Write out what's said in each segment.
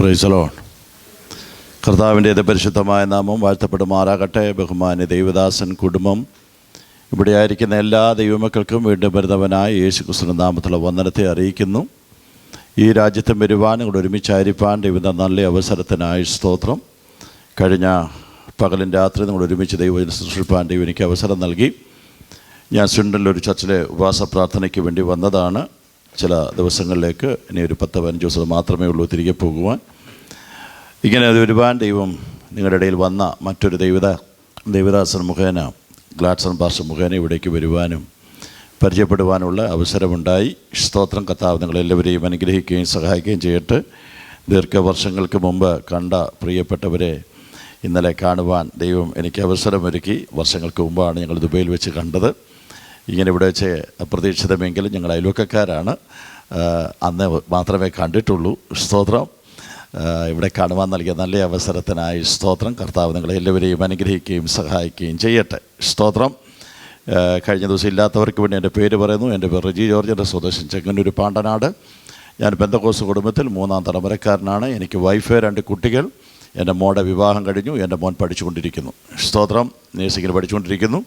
Praise the Lord. കർത്താവിൻ്റെ പരിശുദ്ധമായ നാമം വാഴ്ത്തപ്പെടുമാറാകട്ടെ. ബഹുമാന്യ ദൈവദാസൻ കുടുംബം, ഇവിടെ ആയിരിക്കുന്ന എല്ലാ ദൈവമക്കൾക്കും വീണ്ടും വരുന്നവനായ യേശു ക്രിസ്തുവിന്റെ നാമത്തിലുള്ള വന്ദനത്തെ അറിയിക്കുന്നു. ഈ രാജ്യത്തും വരുവാനും കൂടെ ഒരുമിച്ചായിരിക്കാൻ ദൈവം നല്ല അവസരത്തിനായി സ്തോത്രം. കഴിഞ്ഞ പകലും രാത്രി നിങ്ങൾ ഒരുമിച്ച് ദൈവം സൃഷ്ടിപ്പാൻ ദൈവം എനിക്ക് അവസരം നൽകി. ഞാൻ സ്വീഡനിലൊരു ചർച്ചിലെ ഉപവാസ പ്രാർത്ഥനയ്ക്ക് വേണ്ടി വന്നതാണ്. ചില ദിവസങ്ങളിലേക്ക് ഇനി ഒരു 10-15 ദിവസം മാത്രമേ ഉള്ളൂ തിരികെ പോകുവാൻ. ഇങ്ങനെ ഒരുപാട് ദൈവം നിങ്ങളുടെ ഇടയിൽ വന്ന മറ്റൊരു ദൈവദാസൻ മുഖേന, ഗ്ലാഡ്സൺ പാസ്റ്റർ മുഖേന ഇവിടേക്ക് വരുവാനും പരിചയപ്പെടുവാനുള്ള അവസരമുണ്ടായി. സ്തോത്രം. കർത്താവ് നിങ്ങളെല്ലാവരെയും അനുഗ്രഹിക്കുകയും സഹായിക്കുകയും ചെയ്യട്ടെ. ദീർഘവർഷങ്ങൾക്ക് മുമ്പ് കണ്ട പ്രിയപ്പെട്ടവരെ ഇന്നലെ കാണുവാൻ ദൈവം എനിക്ക് അവസരമൊരുക്കി. വർഷങ്ങൾക്ക് മുമ്പാണ് ഞങ്ങൾ ദുബൈയിൽ വെച്ച് കണ്ടത്. ഇങ്ങനെ ഇവിടെ വെച്ച് അപ്രതീക്ഷിതമെങ്കിലും ഞങ്ങൾ അയൽവക്കക്കാരാണ്. അന്ന് മാത്രമേ കണ്ടിട്ടുള്ളൂ. സ്തോത്രം. ഇവിടെ കാണുവാൻ നൽകിയ നല്ല അവസരത്തിനായി സ്തോത്രം. കർത്താവ് നിങ്ങളെല്ലാവരെയും അനുഗ്രഹിക്കുകയും സഹായിക്കുകയും ചെയ്യട്ടെ. സ്തോത്രം. കഴിഞ്ഞ ദിവസം ഇല്ലാത്തവർക്ക് വേണ്ടി എൻ്റെ പേര് പറയുന്നു. എൻ്റെ പേര് റിജി ജോർജ്. എൻ്റെ സ്വദേശം ചെങ്ങന്നൂർ പാണ്ടനാട്. ഞാൻ പെന്തക്കോസ്ത് കുടുംബത്തിൽ 3-ാം തലമുറക്കാരനാണ്. എനിക്ക് വൈഫ്, 2 കുട്ടികൾ. എൻ്റെ മോടെ വിവാഹം കഴിഞ്ഞു. എൻ്റെ മോൻ പഠിച്ചുകൊണ്ടിരിക്കുന്നു. സ്തോത്രം. നേഴ്സിങ്ങിന് പഠിച്ചുകൊണ്ടിരിക്കുന്നു.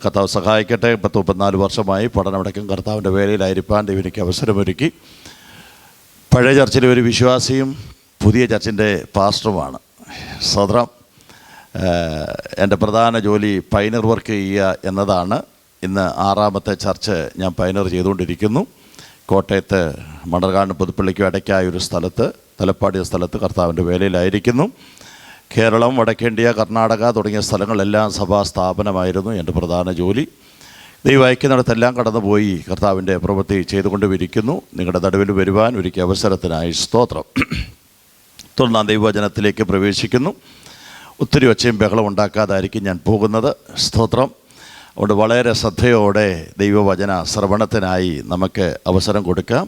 കർത്താവ് സഹായിക്കട്ടെ. 34 വർഷമായി പഠനമടക്കം കർത്താവിൻ്റെ വേലയിലായിരിക്കാൻ ദൈവം എനിക്ക് അവസരമൊരുക്കി. പഴയ ചർച്ചിലെ ഒരു വിശ്വാസിയും പുതിയ ചർച്ചിൻ്റെ പാസ്റ്ററുമാണ്. സ്തോത്രം. എൻ്റെ പ്രധാന ജോലി പൈനർ വർക്ക് ചെയ്യുക എന്നതാണ്. ഇന്ന് 6ാമത്തെ ചർച്ച് ഞാൻ പൈനർ ചെയ്തുകൊണ്ടിരിക്കുന്നു. കോട്ടയത്ത് മണർകാട് പുതുപ്പള്ളിക്കും ഇടയ്ക്കായ ഒരു സ്ഥലത്ത്, തലപ്പാടി സ്ഥലത്ത് കർത്താവിൻ്റെ വേലയിലായിരിക്കുന്നു. കേരളം, വടക്കേന്ത്യ, കർണാടക തുടങ്ങിയ സ്ഥലങ്ങളിലെല്ലാം സഭാ സ്ഥാപനമായിരുന്നു എൻ്റെ പ്രധാന ജോലി. ദൈവം അയക്കുന്നിടത്തെല്ലാം കടന്നുപോയി കർത്താവിൻ്റെ പ്രവൃത്തി ചെയ്തുകൊണ്ടിരിക്കുന്നു. നിങ്ങളുടെ നടുവിൽ വരുവാൻ ഒരുക്കിയ അവസരത്തിനായി സ്തോത്രം. തുടർന്ന് ദൈവവചനത്തിലേക്ക് പ്രവേശിക്കുന്നു. ഒത്തിരി ഒച്ചയും ബഹളം ഉണ്ടാക്കാതായിരിക്കും ഞാൻ പോകുന്നത്. സ്തോത്രം. അതുകൊണ്ട് വളരെ ശ്രദ്ധയോടെ ദൈവവചന ശ്രവണത്തിനായി നമുക്ക് അവസരം കൊടുക്കാം.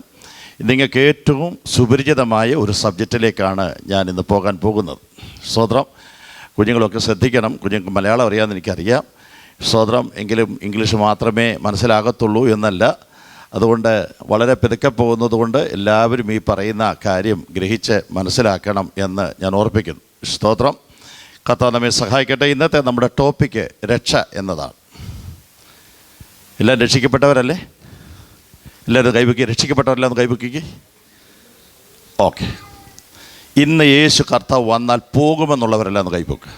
നിങ്ങൾക്ക് ഏറ്റവും സുപരിചിതമായ ഒരു സബ്ജക്റ്റിലേക്കാണ് ഞാൻ ഇന്ന് പോകാൻ പോകുന്നത്. സ്തോത്രം. കുഞ്ഞുങ്ങളൊക്കെ ശ്രദ്ധിക്കണം. കുഞ്ഞുങ്ങൾക്ക് മലയാളം അറിയാമെന്ന് എനിക്കറിയാം. സ്തോത്രം. എങ്കിലും ഇംഗ്ലീഷ് മാത്രമേ മനസ്സിലാകത്തുള്ളൂ എന്നല്ല. അതുകൊണ്ട് വളരെ പെതുക്കെ പോകുന്നത് കൊണ്ട് എല്ലാവരും ഈ പറയുന്ന കാര്യം ഗ്രഹിച്ച് മനസ്സിലാക്കണം എന്ന് ഞാൻ ഓർപ്പിക്കുന്നു. സ്തോത്രം. കർത്താവ് നമ്മെ സഹായിക്കട്ടെ. ഇന്നത്തെ നമ്മുടെ ടോപ്പിക്ക് രക്ഷ എന്നതാണ്. എല്ലാം രക്ഷിക്കപ്പെട്ടവരല്ലേ? എല്ലാവരും കൈവയ്ക്കുക. രക്ഷിക്കപ്പെട്ടവരെല്ലാം ഒന്ന് കൈവയ്ക്കുക. ഓക്കെ. ഇന്ന് യേശു കർത്താവ് വന്നാൽ പോകുമെന്നുള്ളവരെല്ലാം ഒന്ന് കൈവയ്ക്കുക.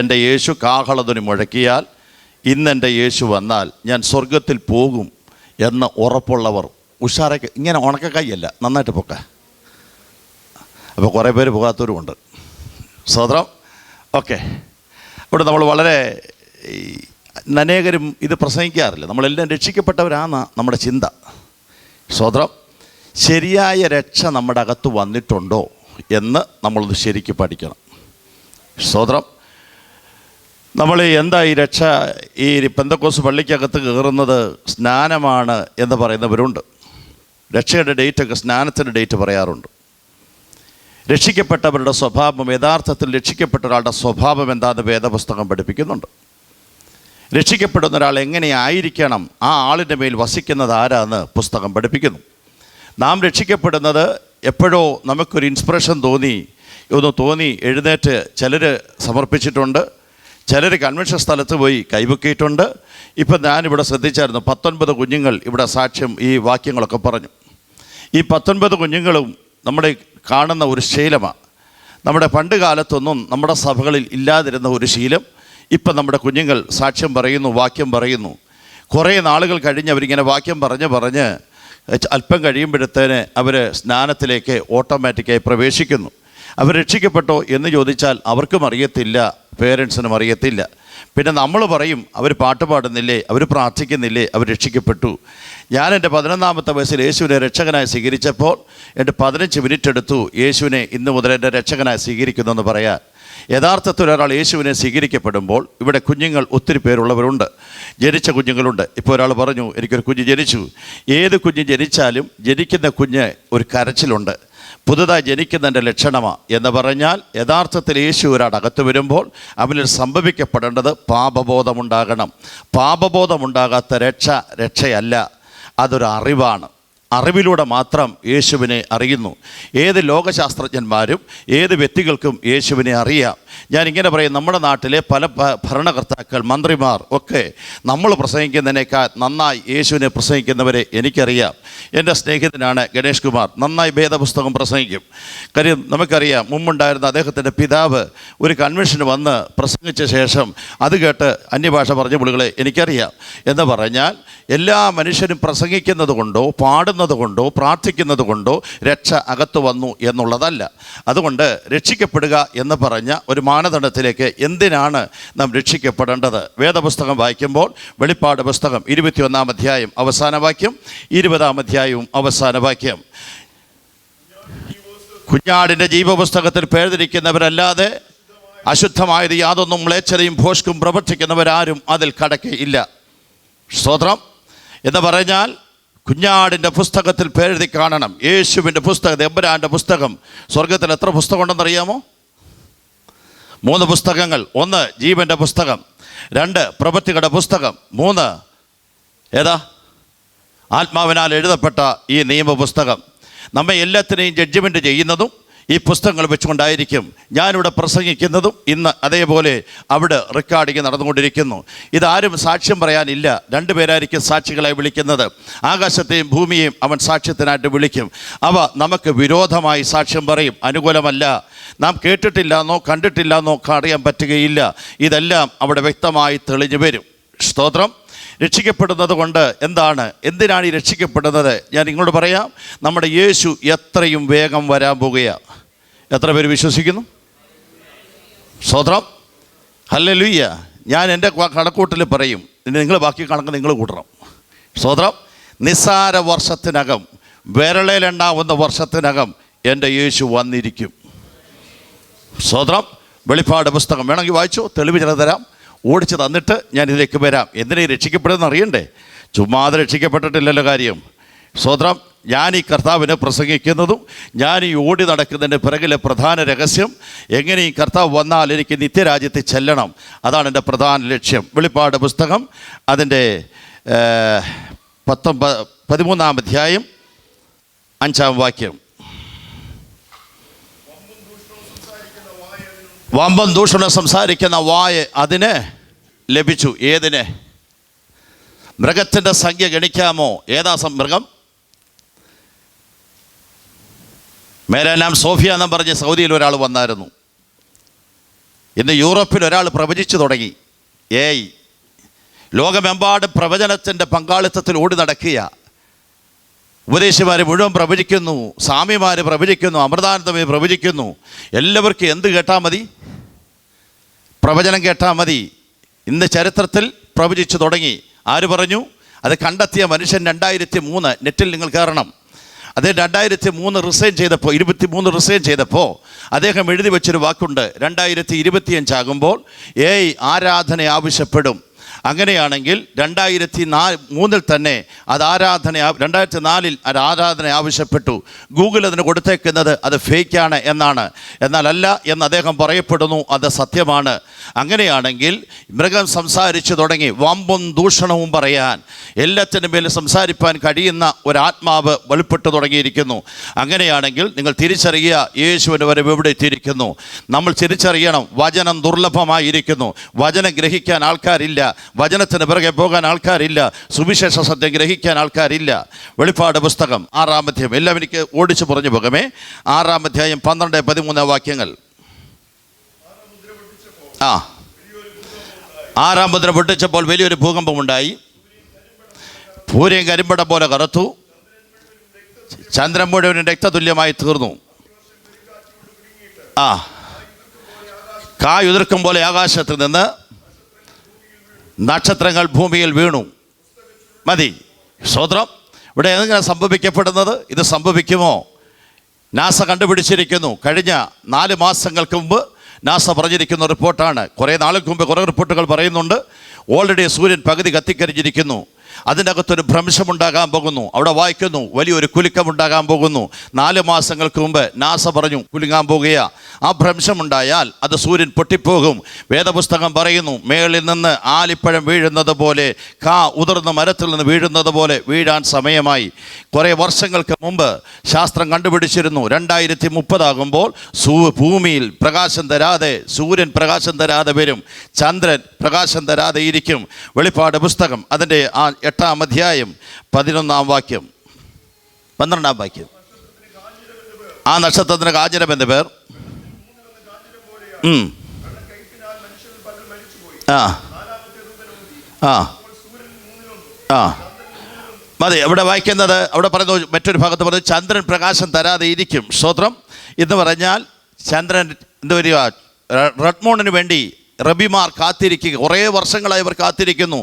എൻ്റെ യേശു കാഹളധ്വനി മുഴക്കിയാൽ, ഇന്നെൻ്റെ യേശു വന്നാൽ ഞാൻ സ്വർഗത്തിൽ പോകും എന്ന് ഉറപ്പുള്ളവർ ഉഷാറൊക്കെ ഇങ്ങനെ ഉണക്കക്കൈയല്ല, നന്നായിട്ട് പൊക്ക. അപ്പോൾ കുറേ പേര് പോകാത്തവരുമുണ്ട്. സ്തോത്രം. ഓക്കെ. ഇവിടെ നമ്മൾ വളരെ അനേകരും ഇത് പ്രസംഗിക്കാറില്ല. നമ്മളെല്ലാം രക്ഷിക്കപ്പെട്ടവരാണ് നമ്മുടെ ചിന്ത. സ്തോത്രം. ശരിയായ രക്ഷ നമ്മുടെ അകത്ത് വന്നിട്ടുണ്ടോ എന്ന് നമ്മളൊന്ന് ശരിക്ക് പഠിക്കണം. സ്തോത്രം. നമ്മൾ എന്താ ഈ രക്ഷ, ഈ പെന്തക്കോസ്ത് പള്ളിക്കകത്ത് കയറുന്നത് സ്നാനമാണ് എന്ന് പറയുന്നവരുണ്ട്. രക്ഷയുടെ ഡേറ്റൊക്കെ സ്നാനത്തിൻ്റെ ഡേറ്റ് പറയാറുണ്ട്. രക്ഷിക്കപ്പെട്ടവരുടെ സ്വഭാവം, യഥാർത്ഥത്തിൽ രക്ഷിക്കപ്പെട്ട ഒരാളുടെ സ്വഭാവം എന്താണെന്ന് വേദപുസ്തകം പഠിപ്പിക്കുന്നുണ്ട്. രക്ഷിക്കപ്പെടുന്ന ഒരാൾ എങ്ങനെയായിരിക്കണം, ആ ആളിൻ്റെ മേൽ വസിക്കുന്നത് ആരാന്ന് പുസ്തകം പഠിപ്പിക്കുന്നു. നാം രക്ഷിക്കപ്പെടുന്നത് എപ്പോഴോ നമുക്കൊരു ഇൻസ്പിറേഷൻ തോന്നി എഴുന്നേറ്റ് ചിലർ സമർപ്പിച്ചിട്ടുണ്ട്. ചിലർ കൺവെൻഷൻ സ്ഥലത്ത് പോയി കൈവക്കിയിട്ടുണ്ട്. ഇപ്പം ഞാനിവിടെ ശ്രദ്ധിച്ചായിരുന്നു, 19 കുഞ്ഞുങ്ങൾ ഇവിടെ സാക്ഷ്യം ഈ വാക്യങ്ങളൊക്കെ പറഞ്ഞു. ഈ 19 കുഞ്ഞുങ്ങളും നമ്മുടെ കാണുന്ന ഒരു ശീലമാണ്. നമ്മുടെ പണ്ട് കാലത്തൊന്നും നമ്മുടെ സഭകളിൽ ഇല്ലാതിരുന്ന ഒരു ശീലം ഇപ്പം നമ്മുടെ കുഞ്ഞുങ്ങൾ സാക്ഷ്യം പറയുന്നു, വാക്യം പറയുന്നു. കുറേ നാളുകൾ കഴിഞ്ഞ് അവരിങ്ങനെ വാക്യം പറഞ്ഞ് അല്പം കഴിയുമ്പോഴത്തേന് അവർ സ്നാനത്തിലേക്ക് ഓട്ടോമാറ്റിക്കായി പ്രവേശിക്കുന്നു. അവർ രക്ഷിക്കപ്പെട്ടോ എന്ന് ചോദിച്ചാൽ അവർക്കും അറിയത്തില്ല, പേരൻസിനും അറിയത്തില്ല. പിന്നെ നമ്മൾ പറയും, അവർ പാട്ട് പാടുന്നില്ലേ, അവർ പ്രാർത്ഥിക്കുന്നില്ലേ, അവർ രക്ഷിക്കപ്പെട്ടു. ഞാൻ എൻ്റെ 11ാമത്തെ വയസ്സിൽ യേശുവിനെ രക്ഷകനായി സ്വീകരിച്ചപ്പോൾ എൻ്റെ 15 മിനിറ്റ് എടുത്തു യേശുവിനെ ഇന്ന് മുതൽ എൻ്റെ രക്ഷകനായി സ്വീകരിക്കുന്നു എന്ന് പറയാൻ. യഥാർത്ഥത്തിൽ ഒരാൾ യേശുവിനെ സ്വീകരിക്കപ്പെടുമ്പോൾ ഇവിടെ കുഞ്ഞുങ്ങൾ ഒത്തിരി പേരുള്ളവരുണ്ട്, ജനിച്ച കുഞ്ഞുങ്ങളുണ്ട്. ഇപ്പോൾ ഒരാൾ പറഞ്ഞു, എനിക്കൊരു കുഞ്ഞ് ജനിച്ചു. ഏത് കുഞ്ഞ് ജനിച്ചാലും ജനിക്കുന്ന കുഞ്ഞ് ഒരു കരച്ചിലുണ്ട്. പുതുതായി ജനിക്കുന്നതിൻ്റെ ലക്ഷണമാണ് എന്ന് പറഞ്ഞാൽ, യഥാർത്ഥത്തിൽ യേശു ഒരാടകത്ത് വരുമ്പോൾ അവനിൽ സംഭവിക്കപ്പെടേണ്ടത് പാപബോധമുണ്ടാകണം. പാപബോധമുണ്ടാകാത്ത രക്ഷയല്ല, അതൊരു അറിവാണ്. അറിവിലൂടെ മാത്രം യേശുവിനെ അറിയുന്നു. ഏത് ലോകശാസ്ത്രജ്ഞന്മാരും ഏത് വ്യക്തികൾക്കും യേശുവിനെ അറിയാം. ഞാനിങ്ങനെ പറയും, നമ്മുടെ നാട്ടിലെ പല ഭരണകർത്താക്കൾ, മന്ത്രിമാർ ഒക്കെ നമ്മൾ പ്രസംഗിക്കുന്നതിനേക്കാൾ നന്നായി യേശുവിനെ പ്രസംഗിക്കുന്നവരെ എനിക്കറിയാം. എൻ്റെ സ്നേഹിതനാണ് ഗണേഷ് കുമാർ, നന്നായി വേദപുസ്തകം പ്രസംഗിക്കും. കാര്യം നമുക്കറിയാം, മുമ്പുണ്ടായിരുന്ന അദ്ദേഹത്തിൻ്റെ പിതാവ് ഒരു കൺവെൻഷന് വന്ന് പ്രസംഗിച്ച ശേഷം അത് കേട്ട് അന്യഭാഷ പറഞ്ഞ പുള്ളികളെ എനിക്കറിയാം. എന്ന് പറഞ്ഞാൽ എല്ലാ മനുഷ്യരും പ്രസംഗിക്കുന്നത് കൊണ്ടോ പാടുന്നത് കൊണ്ടോ പ്രാർത്ഥിക്കുന്നത് കൊണ്ടോ രക്ഷ അകത്തു വന്നു എന്നുള്ളതല്ല. അതുകൊണ്ട് രക്ഷിക്കപ്പെടുക എന്ന് പറഞ്ഞ ഒരു മാനദണ്ഡത്തിലേക്ക് എന്തിനാണ് നാം രക്ഷിക്കപ്പെടേണ്ടത്? വേദപുസ്തകം വായിക്കുമ്പോൾ വെളിപ്പാട് പുസ്തകം 21-ാം അധ്യായം അവസാന വാക്യം, 20-ാം അധ്യായവും അവസാന വാക്യം, കുഞ്ഞാടിൻ്റെ ജീവപുസ്തകത്തിൽ പേരിരിക്കുന്നവരല്ലാതെ അശുദ്ധമായത് യാതൊന്നും മ്ലേച്ഛതയും ഭോഷ്കും പ്രവർത്തിക്കുന്നവരാരും അതിൽ കടക്കയില്ല. സ്തോത്രം. എന്ന് പറഞ്ഞാൽ കുഞ്ഞാടിൻ്റെ പുസ്തകത്തിൽ പേരെഴുതി കാണണം. യേശുവിൻ്റെ പുസ്തകം, എമ്പുരാൻ്റെ പുസ്തകം. സ്വർഗത്തിൽ എത്ര പുസ്തകം ഉണ്ടെന്നറിയാമോ? 3 പുസ്തകങ്ങൾ. 1 ജീവൻ്റെ പുസ്തകം, 2 പ്രവൃത്തികളുടെ പുസ്തകം, 3 ഏതാ? ആത്മാവിനാൽ എഴുതപ്പെട്ട ഈ നിയമപുസ്തകം. നമ്മെ എല്ലാത്തിനെയും ജഡ്ജ്മെൻറ്റ് ചെയ്യുന്നതും ഈ പുസ്തകങ്ങൾ വെച്ചുകൊണ്ടായിരിക്കും. ഞാനിവിടെ പ്രസംഗിക്കുന്നതും ഇന്ന് അതേപോലെ അവിടെ റെക്കോർഡിങ് നടന്നുകൊണ്ടിരിക്കുന്നു. ഇതാരും സാക്ഷ്യം പറയാനില്ല, 2 പേരായിരിക്കും സാക്ഷികളായി വിളിക്കുന്നത്. ആകാശത്തെയും ഭൂമിയെയും അവൻ സാക്ഷ്യത്തിനായിട്ട് വിളിക്കും. അവ നമുക്ക് വിരോധമായി സാക്ഷ്യം പറയും, അനുകൂലമല്ല. നാം കേട്ടിട്ടില്ലെന്നോ കണ്ടിട്ടില്ലെന്നോ അറിയാൻ പറ്റുകയില്ല. ഇതെല്ലാം അവിടെ വ്യക്തമായി തെളിഞ്ഞു വരും. സ്തോത്രം. രക്ഷിക്കപ്പെടുന്നത് കൊണ്ട് എന്തിനാണ് ഈ രക്ഷിക്കപ്പെടുന്നത്? ഞാൻ നിങ്ങളോട് പറയാം. നമ്മുടെ യേശു എത്രയും വേഗം വരാൻ പോകുകയാണ്. എത്ര പേര് വിശ്വസിക്കുന്നു? സ്തോത്രം. ഹല്ലേലൂയ. ഞാൻ എൻ്റെ കണക്കൂട്ടൽ പറയും, നിങ്ങൾ ബാക്കി കണക്ക് നിങ്ങൾ കൂട്ടണം. സ്തോത്രം. നിസ്സാര വർഷത്തിനകം, വിരളിലെണ്ണാവുന്ന വർഷത്തിനകം എൻ്റെ യേശു വന്നിരിക്കും. സ്തോത്രം. വെളിപ്പാട് പുസ്തകം വേണമെങ്കിൽ വായിച്ചോ, തെളിവ് ചില തരാം, ഓടിച്ച് തന്നിട്ട് ഞാൻ ഇതിലേക്ക് വരാം. എന്തിനാ രക്ഷിക്കപ്പെടുമെന്ന് അറിയണ്ടേ? ചുമ്മാതെ രക്ഷിക്കപ്പെട്ടിട്ടില്ലല്ലോ കാര്യം. സ്തോത്രം. ഞാൻ ഈ കർത്താവിനെ പ്രസംഗിക്കുന്നതും ഞാൻ ഈ ഓടി നടക്കുന്നതിൻ്റെ പിറകിലെ പ്രധാന രഹസ്യം, എങ്ങനെ ഈ കർത്താവ് വന്നാൽ എനിക്ക് നിത്യരാജ്യത്തിൽ ചെല്ലണം. അതാണ് എൻ്റെ പ്രധാന ലക്ഷ്യം. വെളിപ്പാട് പുസ്തകം അതിൻ്റെ 13-ാം അധ്യായം 5-ാം വാക്യം. വമ്പൻ ദൂഷണം സംസാരിക്കുന്ന വായ അതിന് ലഭിച്ചു. ഏതിന്? മൃഗത്തിൻ്റെ സംഖ്യ ഗണിക്കാമോ? ഏതാ മൃഗം? മേരാ നാം സോഫിയ എന്നും പറഞ്ഞ് സൗദിയിൽ ഒരാൾ വന്നായിരുന്നു. ഇന്ന് യൂറോപ്പിൽ ഒരാൾ പ്രവചിച്ചു തുടങ്ങി. ലോകമെമ്പാടും പ്രവചനത്തിൻ്റെ പങ്കാളിത്തത്തിൽ ഓടി നടക്കുക. ഉപദേശിമാർ മുഴുവൻ പ്രവചിക്കുന്നു, സ്വാമിമാർ പ്രവചിക്കുന്നു, അമൃതാനന്ദമേ പ്രവചിക്കുന്നു. എല്ലാവർക്കും എന്ത് കേട്ടാൽ മതി? പ്രവചനം കേട്ടാൽ മതി. ഇന്ന് ചരിത്രത്തിൽ പ്രവചിച്ചു തുടങ്ങി. ആര് പറഞ്ഞു? അത് കണ്ടെത്തിയ മനുഷ്യൻ 2003 നെറ്റിൽ നിങ്ങൾ കയറണം. അത് 2003 റിസൈൻ ചെയ്തപ്പോൾ, 23 റിസൈൻ ചെയ്തപ്പോൾ അദ്ദേഹം എഴുതി വെച്ചൊരു വാക്കുണ്ട്. 2025 ആകുമ്പോൾ ആരാധന ആവശ്യപ്പെടും. അങ്ങനെയാണെങ്കിൽ 2003 തന്നെ അത് 2004 അത് ആരാധന ആവശ്യപ്പെട്ടു. ഗൂഗിൾ അതിന് കൊടുത്തേക്കുന്നത് അത് ഫേക്കാണ് എന്നാണ്. എന്നാലല്ല എന്ന് അദ്ദേഹം പറയപ്പെടുന്നു, അത് സത്യമാണ്. അങ്ങനെയാണെങ്കിൽ മൃഗം സംസാരിച്ചു തുടങ്ങി, വമ്പും ദൂഷണവും പറയാൻ, എല്ലാത്തിനും മേൽ സംസാരിപ്പാൻ കഴിയുന്ന ഒരാത്മാവ് വെളിപ്പെട്ടു തുടങ്ങിയിരിക്കുന്നു. അങ്ങനെയാണെങ്കിൽ നിങ്ങൾ തിരിച്ചറിയുക, യേശുവിൻ്റെ വരവ് എവിടെ എത്തിയിരിക്കുന്നു. നമ്മൾ തിരിച്ചറിയണം, വചനം ദുർലഭമായിരിക്കുന്നു. വചനം ഗ്രഹിക്കാൻ ആൾക്കാരില്ല, വചനത്തിന് പിറകെ പോകാൻ ആൾക്കാരില്ല, സുവിശേഷ സത്യം ഗ്രഹിക്കാൻ ആൾക്കാരില്ല. വെളിപ്പാട് പുസ്തകം 6-ാം അധ്യായം, എല്ലാം എനിക്ക് ഓടിച്ചു പറഞ്ഞു പോകമേ. 6-ാം അധ്യായം 12-13 വാക്യങ്ങൾ. 6-ാം മുദ്ര പൊട്ടിച്ചപ്പോൾ വലിയൊരു ഭൂകമ്പമുണ്ടായി. പൂരയും കരിമ്പട പോലെ കറുത്തു, ചന്ദ്രൻ മുഴുവനും രക്തതുല്യമായി തീർന്നു. കായുതിർക്കും പോലെ ആകാശത്ത് നിന്ന് നക്ഷത്രങ്ങൾ ഭൂമിയിൽ വീണു. മതി. സ്തോത്രം. ഇവിടെ എങ്ങനെ സംഭവിക്കപ്പെടുന്നത്? ഇത് സംഭവിക്കുമോ? നാസ കണ്ടുപിടിച്ചിരിക്കുന്നു. കഴിഞ്ഞ 4 മാസങ്ങൾക്ക് മുമ്പ് നാസ പറഞ്ഞിരിക്കുന്ന റിപ്പോർട്ടാണ്. കുറേ നാൾക്ക് മുമ്പ് കുറേ റിപ്പോർട്ടുകൾ പറയുന്നുണ്ട്. ഓൾറെഡി സൂര്യൻ പകുതി കത്തിക്കരിഞ്ഞിരിക്കുന്നു. അതിൻ്റെ അകത്തൊരു ഭ്രംശമുണ്ടാകാൻ പോകുന്നു. അവിടെ വായിക്കുന്നു, വലിയൊരു കുലുക്കമുണ്ടാകാൻ പോകുന്നു. 4 മാസങ്ങൾക്ക് മുമ്പ് നാസ പറഞ്ഞു കുലുങ്ങാൻ പോകുക. ആ ഭ്രംശമുണ്ടായാൽ അത് സൂര്യൻ പൊട്ടിപ്പോകും. വേദപുസ്തകം പറയുന്നു, മേളിൽ നിന്ന് ആലിപ്പഴം വീഴുന്നത് പോലെ, ഉതിർന്ന മരത്തിൽ നിന്ന് വീഴുന്നത് പോലെ വീഴാൻ സമയമായി. കുറേ വർഷങ്ങൾക്ക് മുമ്പ് ശാസ്ത്രം കണ്ടുപിടിച്ചിരുന്നു, 2030 ആകുമ്പോൾ ഭൂമിയിൽ പ്രകാശം തരാതെ, സൂര്യൻ പ്രകാശം തരാതെ വരും, ചന്ദ്രൻ പ്രകാശം തരാതെ ഇരിക്കും. വെളിപ്പാട് പുസ്തകം അതിൻ്റെ 8-ാം അധ്യായം 11-ാം വാക്യം 12-ാം വാക്യം. ആ നക്ഷത്രത്തിന് കാഞ്ഞിരം എന്ന് പേർ. മതി. അവിടെ വായിക്കുന്നത്, അവിടെ പറയുന്നു, മറ്റൊരു ഭാഗത്ത് പറഞ്ഞു ചന്ദ്രൻ പ്രകാശം തരാതെ ഇരിക്കും. സ്തോത്രം. എന്ന് പറഞ്ഞാൽ ചന്ദ്രൻ എന്താ വരിക, റെഡ് മൂണിന് വേണ്ടി റബിമാർ കാത്തിരിക്കുക. കുറേ വർഷങ്ങളായി അവർ കാത്തിരിക്കുന്നു.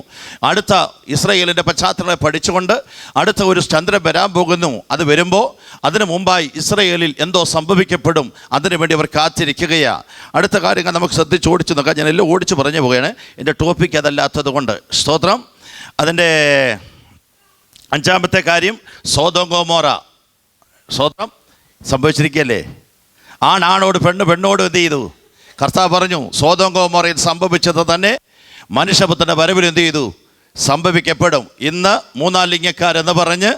അടുത്ത ഇസ്രായേലിൻ്റെ പശ്ചാത്തലങ്ങളെ പഠിച്ചുകൊണ്ട് അടുത്ത ഒരു ചന്ദ്രൻ വരാൻ പോകുന്നു. അത് വരുമ്പോൾ അതിനു മുമ്പായി ഇസ്രായേലിൽ എന്തോ സംഭവിക്കപ്പെടും, അതിനുവേണ്ടി അവർ കാത്തിരിക്കുകയാണ്. അടുത്ത കാര്യങ്ങൾ നമുക്ക് ശ്രദ്ധിച്ച് ഓടിച്ചു നോക്കാം. ഞാൻ എല്ലാം ഓടിച്ച് പറഞ്ഞു പോവുകയാണ്, എൻ്റെ ടോപ്പിക്ക് അതല്ലാത്തത് കൊണ്ട്. സ്തോത്രം. അതിൻ്റെ 5-ാമത്തെ കാര്യം സോദോം ഗൊമോറ. സ്തോത്രം. സംഭവിച്ചിരിക്കുകയല്ലേ. ആണോട് പെണ്ണോട് എന്ത് ചെയ്തു? കർത്താവ് പറഞ്ഞു സോദോം ഗൊമോറയിൽ സംഭവിച്ചത് തന്നെ മനുഷ്യപുത്രൻ്റെ വരവിൽ എന്ത് ചെയ്തു? സംഭവിക്കപ്പെടും. ഇന്ന് 3-ാം ലിംഗക്കാരെന്ന് പറഞ്ഞ്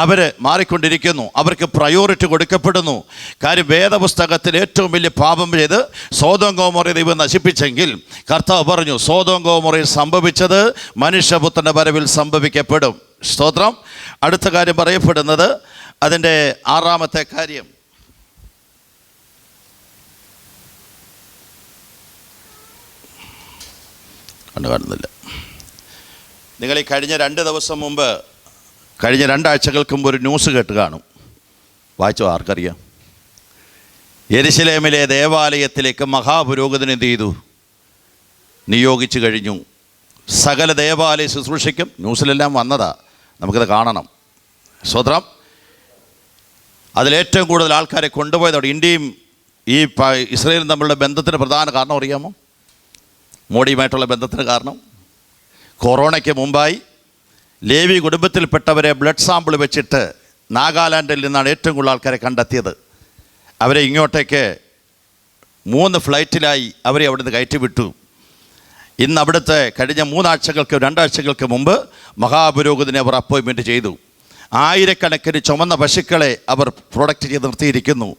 അവർ മാറിക്കൊണ്ടിരിക്കുന്നു. അവർക്ക് പ്രയോറിറ്റി കൊടുക്കപ്പെടുന്നു. കാര്യം വേദപുസ്തകത്തിൽ ഏറ്റവും വലിയ പാപം ചെയ്ത് സോദോം ഗൊമോറയെ ദൈവം നശിപ്പിച്ചെങ്കിൽ കർത്താവ് പറഞ്ഞു സോദോം ഗൊമോറയിൽ സംഭവിച്ചത് മനുഷ്യപുത്രൻ്റെ വരവിൽ സംഭവിക്കപ്പെടും. സ്തോത്രം. അടുത്ത കാര്യം പറയപ്പെടുന്നത് അതിൻ്റെ 6-ാമത്തെ കാര്യം കാണുന്നില്ല. നിങ്ങൾ ഈ കഴിഞ്ഞ 2 ദിവസം മുമ്പ്, കഴിഞ്ഞ 2 ആഴ്ചകൾക്ക് മുമ്പ് ഒരു ന്യൂസ് കേട്ട് കാണും. വായിച്ചോ? ആർക്കറിയാം? യെരുശലേമിലെ ദേവാലയത്തിലേക്ക് മഹാപുരോഹിതൻ എന്ത് ചെയ്തു? നിയോഗിച്ചു കഴിഞ്ഞു. സകല ദേവാലയ ശുശ്രൂഷയ്ക്കും ന്യൂസിലെല്ലാം വന്നതാ, നമുക്കത് കാണണം. സ്തോത്രം. അതിലേറ്റവും കൂടുതൽ ആൾക്കാരെ കൊണ്ടുപോയതോടെ ഇന്ത്യയും ഈ ഇസ്രായേലും തമ്മിലുള്ള ബന്ധത്തിന് പ്രധാന കാരണം അറിയാമോ? മോഡിയുമായിട്ടുള്ള ബന്ധത്തിന് കാരണം കൊറോണയ്ക്ക് മുമ്പായി ലേവി കുടുംബത്തിൽപ്പെട്ടവരെ ബ്ലഡ് സാമ്പിൾ വെച്ചിട്ട് നാഗാലാൻഡിൽ നിന്നാണ് ഏറ്റവും കൂടുതൽ ആൾക്കാരെ കണ്ടെത്തിയത്. അവരെ ഇങ്ങോട്ടേക്ക് 3 ഫ്ലൈറ്റിലായി അവരെ അവിടുന്ന് കയറ്റിവിട്ടു. ഇന്ന് അവിടുത്തെ കഴിഞ്ഞ 2 ആഴ്ചകൾക്ക് മുമ്പ് മഹാപുരോഹിതനെ അവർ അപ്പോയിൻമെൻറ്റ് ചെയ്തു. 1000കണക്കിന് ചുമന്ന പശുക്കളെ അവർ പ്രൊഡക്റ്റ് ചെയ്ത് നിർത്തിയിരിക്കുന്നു.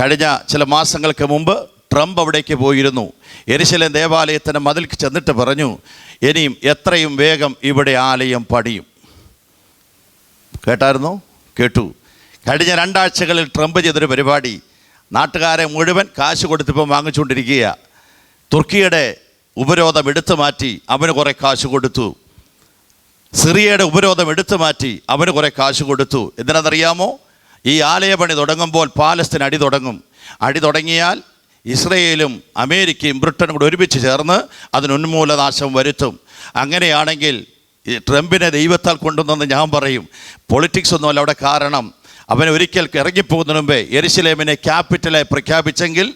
കഴിഞ്ഞ ചില മാസങ്ങൾക്ക് മുമ്പ് ട്രംപ് അവിടേക്ക് പോയിരുന്നു. യെരുശലേം ദേവാലയത്തിന് മതിൽക്ക് ചെന്നിട്ട് പറഞ്ഞു ഇനിയും എത്രയും വേഗം ഇവിടെ ആലയം പണിയും. കേട്ടായിരുന്നോ? കേട്ടു. കഴിഞ്ഞ 2 ആഴ്ചകളിൽ ട്രംപ് ചെയ്തൊരു പരിപാടി നാട്ടുകാരെ മുഴുവൻ കാശ് കൊടുത്തിപ്പോൾ വാങ്ങിച്ചുകൊണ്ടിരിക്കുക. തുർക്കിയുടെ ഉപരോധം എടുത്തു മാറ്റി അവന് കുറേ കാശ് കൊടുത്തു. സിറിയയുടെ ഉപരോധം എടുത്തു മാറ്റി അവന് കുറേ കാശ് കൊടുത്തു. എന്തിനാണെന്നറിയാമോ? ഈ ആലയപണി തുടങ്ങുമ്പോൾ പാലസ്തീൻ അടി തുടങ്ങും. അടി തുടങ്ങിയാൽ ഇസ്രയേലും അമേരിക്കയും ബ്രിട്ടനും കൂടെ ഒരുമിച്ച് ചേർന്ന് അതിന് ഉന്മൂലനാശം വരുത്തും. അങ്ങനെയാണെങ്കിൽ ട്രംപിനെ ദൈവത്താൽ കൊണ്ടുവന്നെന്ന് ഞാൻ പറയും. പൊളിറ്റിക്സ് ഒന്നുമല്ല അവിടെ കാരണം. അവൻ ഒരിക്കൽ ഇറങ്ങിപ്പോകുന്നതിന് മുമ്പേ യെരുശലേമിനെ ക്യാപിറ്റലായി പ്രഖ്യാപിച്ചെങ്കിൽ